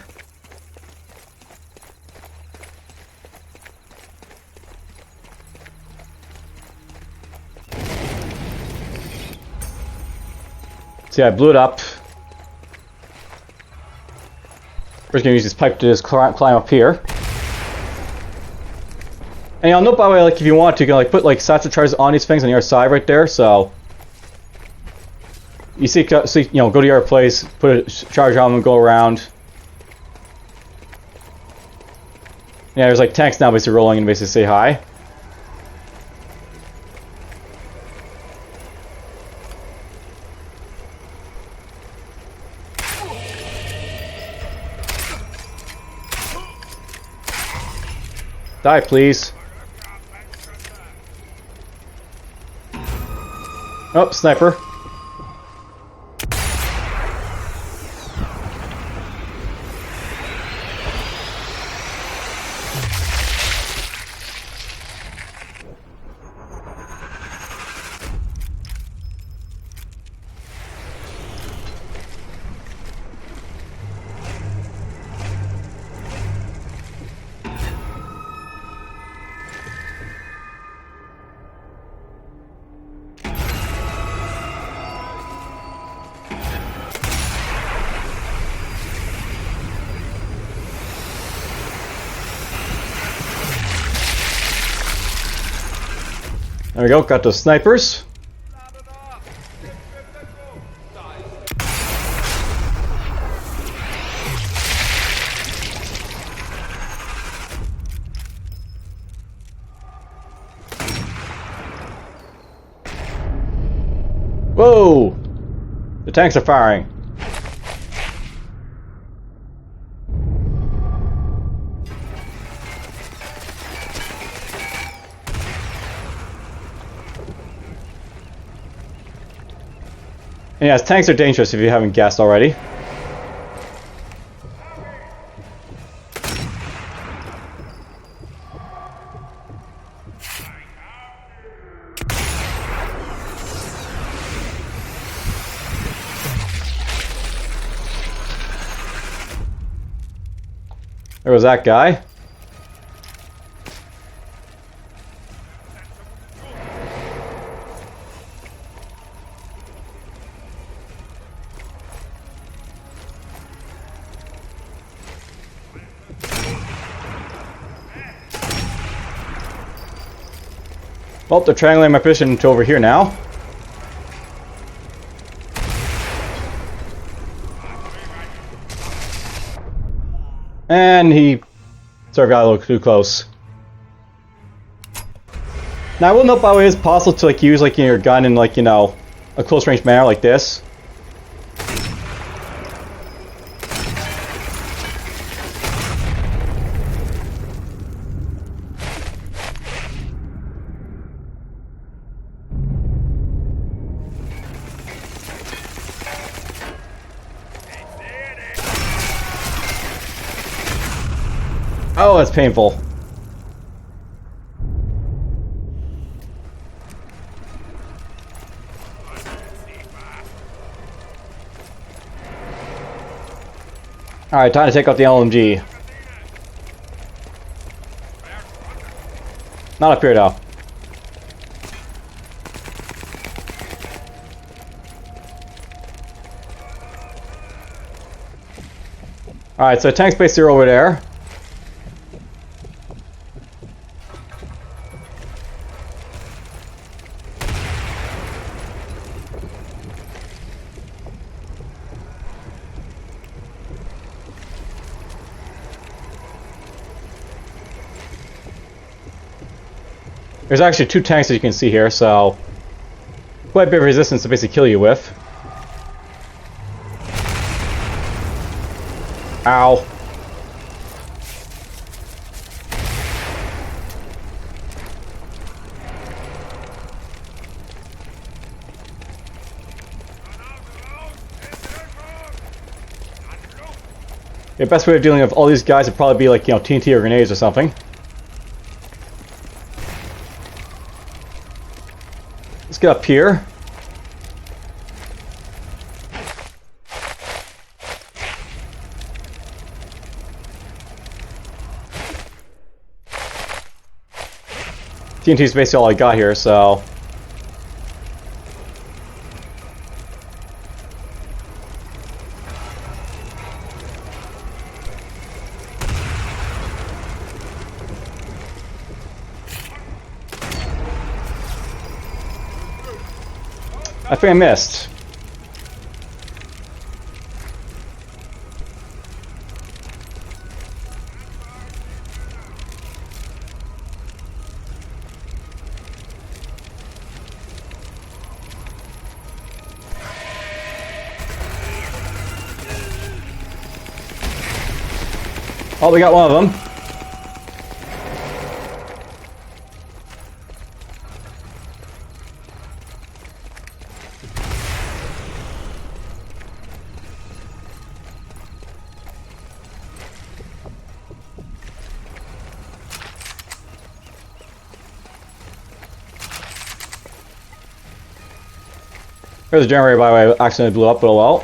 See, I blew it up. We're just gonna use this pipe to just climb up here. And y'all note, by the way, like if you want to, you can like put like satchel charges on these things on your side right there. So you see, you know, go to your place, put a charge on them, go around. Yeah, there's like tanks now basically rolling and basically say hi. Die, please. Oh, sniper. There we go, got those snipers. Whoa! The tanks are firing. And yes, tanks are dangerous if you haven't guessed already. There was that guy. Well, they're triangulating my position to over here now. And he sort of got a little too close. Now I will note, by the way, it's possible to like use like your gun in like, you know, a close range manner like this. Oh, that's painful. Alright, time to take out the LMG. Not up here though. Alright, so tank space 0 over there. There's actually 2 tanks that you can see here, so quite a bit of resistance to basically kill you with. Ow. The best way of dealing with all these guys would probably be like, you know, TNT or grenades or something. Let's get up here. TNT is basically all I got here, so... I think I missed. Oh, we got one of them. There's a generator, by the way, I accidentally blew up, but oh well.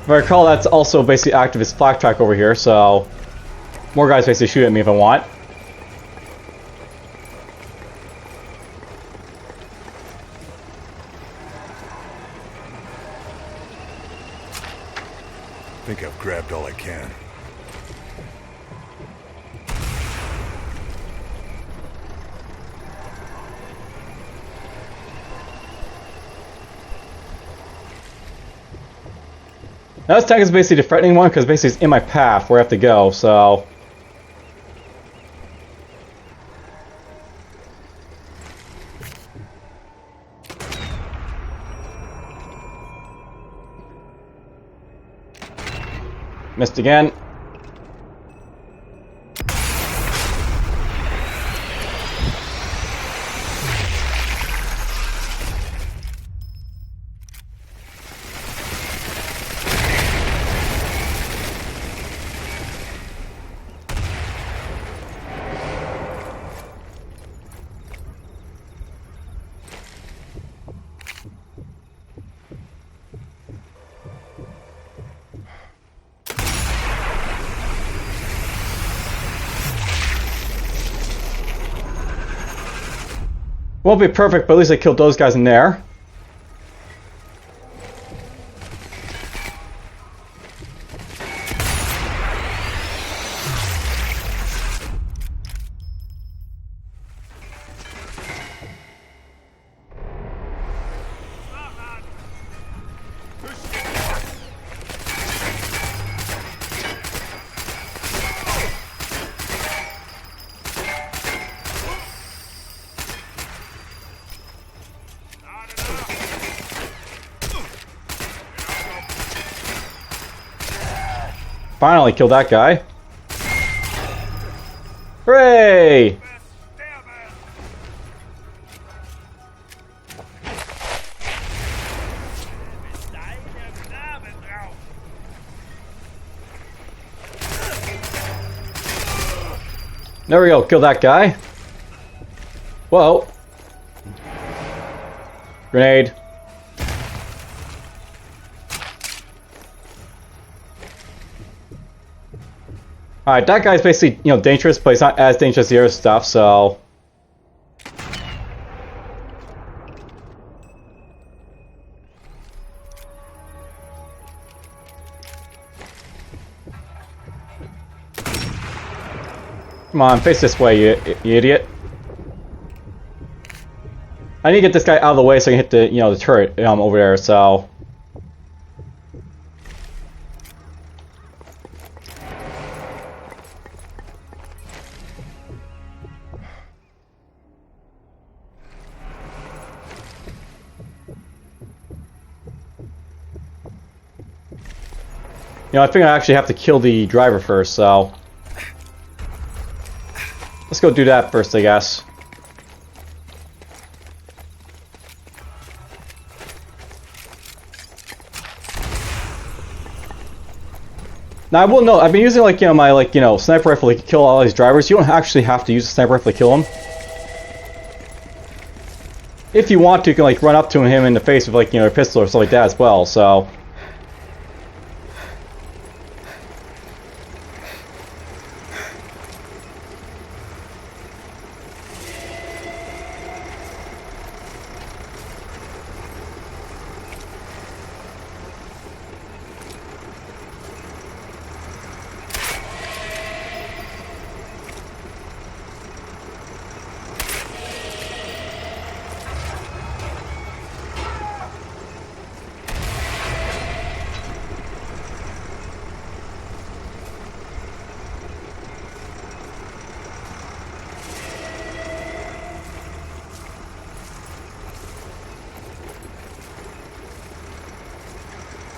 If I recall, that's also basically active as flak track over here, so more guys basically shoot at me if I want. I think I've grabbed all I can. Now this tank is basically the threatening one because basically it's in my path where I have to go, so... Missed again. Won't be perfect, but at least I killed those guys in there. Finally killed that guy. Hooray! There we go, kill that guy. Whoa. Grenade. Alright, that guy's basically, you know, dangerous, but he's not as dangerous as the other stuff, so... Come on, face this way, you idiot. I need to get this guy out of the way so I can hit the, you know, the turret over there, so... You know, I think I actually have to kill the driver first, so... Let's go do that first, I guess. Now, I will note, I've been using, like, you know, my, like, you know, sniper rifle to kill all these drivers. You don't actually have to use a sniper rifle to kill them. If you want to, you can, like, run up to him in the face with, like, you know, a pistol or something like that as well, so...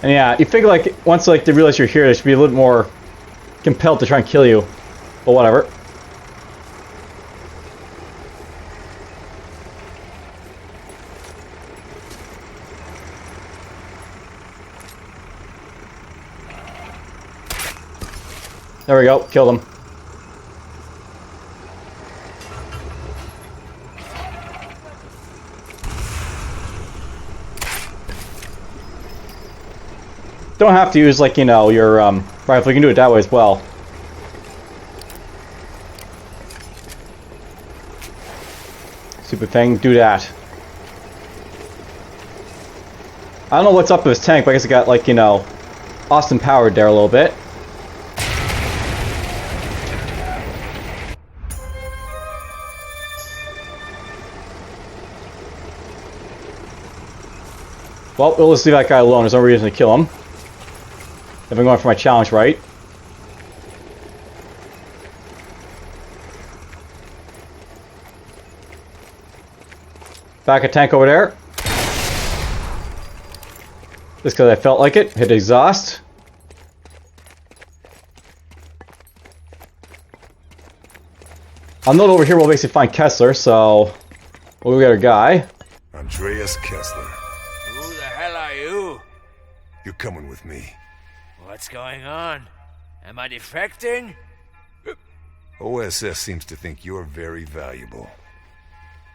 And yeah, you figure like once like they realize you're here, they should be a little more compelled to try and kill you. But whatever. There we go, killed him. Don't have to use, like, you know, your rifle. You can do it that way as well. Stupid thing, do that. I don't know what's up with this tank, but I guess it got, like, you know, Austin powered there a little bit. Well, we'll just leave that guy alone. There's no reason to kill him. If I'm going for my challenge right. Back a tank over there. Just because I felt like it. Hit exhaust. I'll note over here we'll basically find Kessler, so we'll get our guy. Andreas Kessler. Who the hell are you? You're coming with me. What's going on? Am I defecting? OSS seems to think you're very valuable.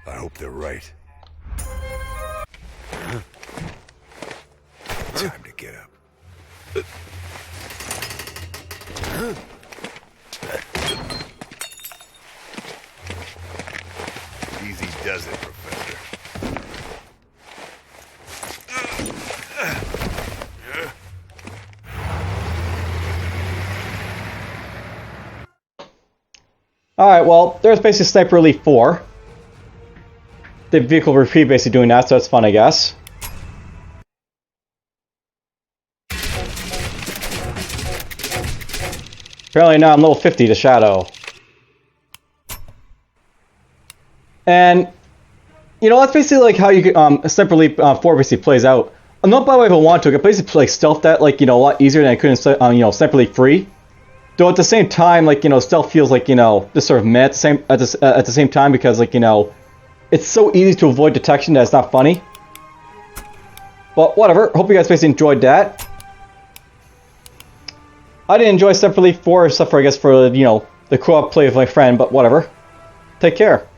I hope they're right. Time to get up. Easy does it, Professor. Alright, well, there's basically Sniper Elite 4. The vehicle repeat basically doing that, so that's fun, I guess. Apparently now I'm level 50 to Shadow. And, you know, that's basically like how you could, Sniper Elite 4 basically plays out. Not by the way if I want to, I could basically like stealth that, like, you know, a lot easier than I could in, you know, Sniper Elite 3. Though at the same time, like, you know, stealth feels like, you know, just sort of meh at the same time because, like, you know, it's so easy to avoid detection that it's not funny. But whatever, hope you guys basically enjoyed that. I didn't enjoy Sniper Elite 4 except for, I guess, for, you know, the co-op play with my friend, but whatever. Take care.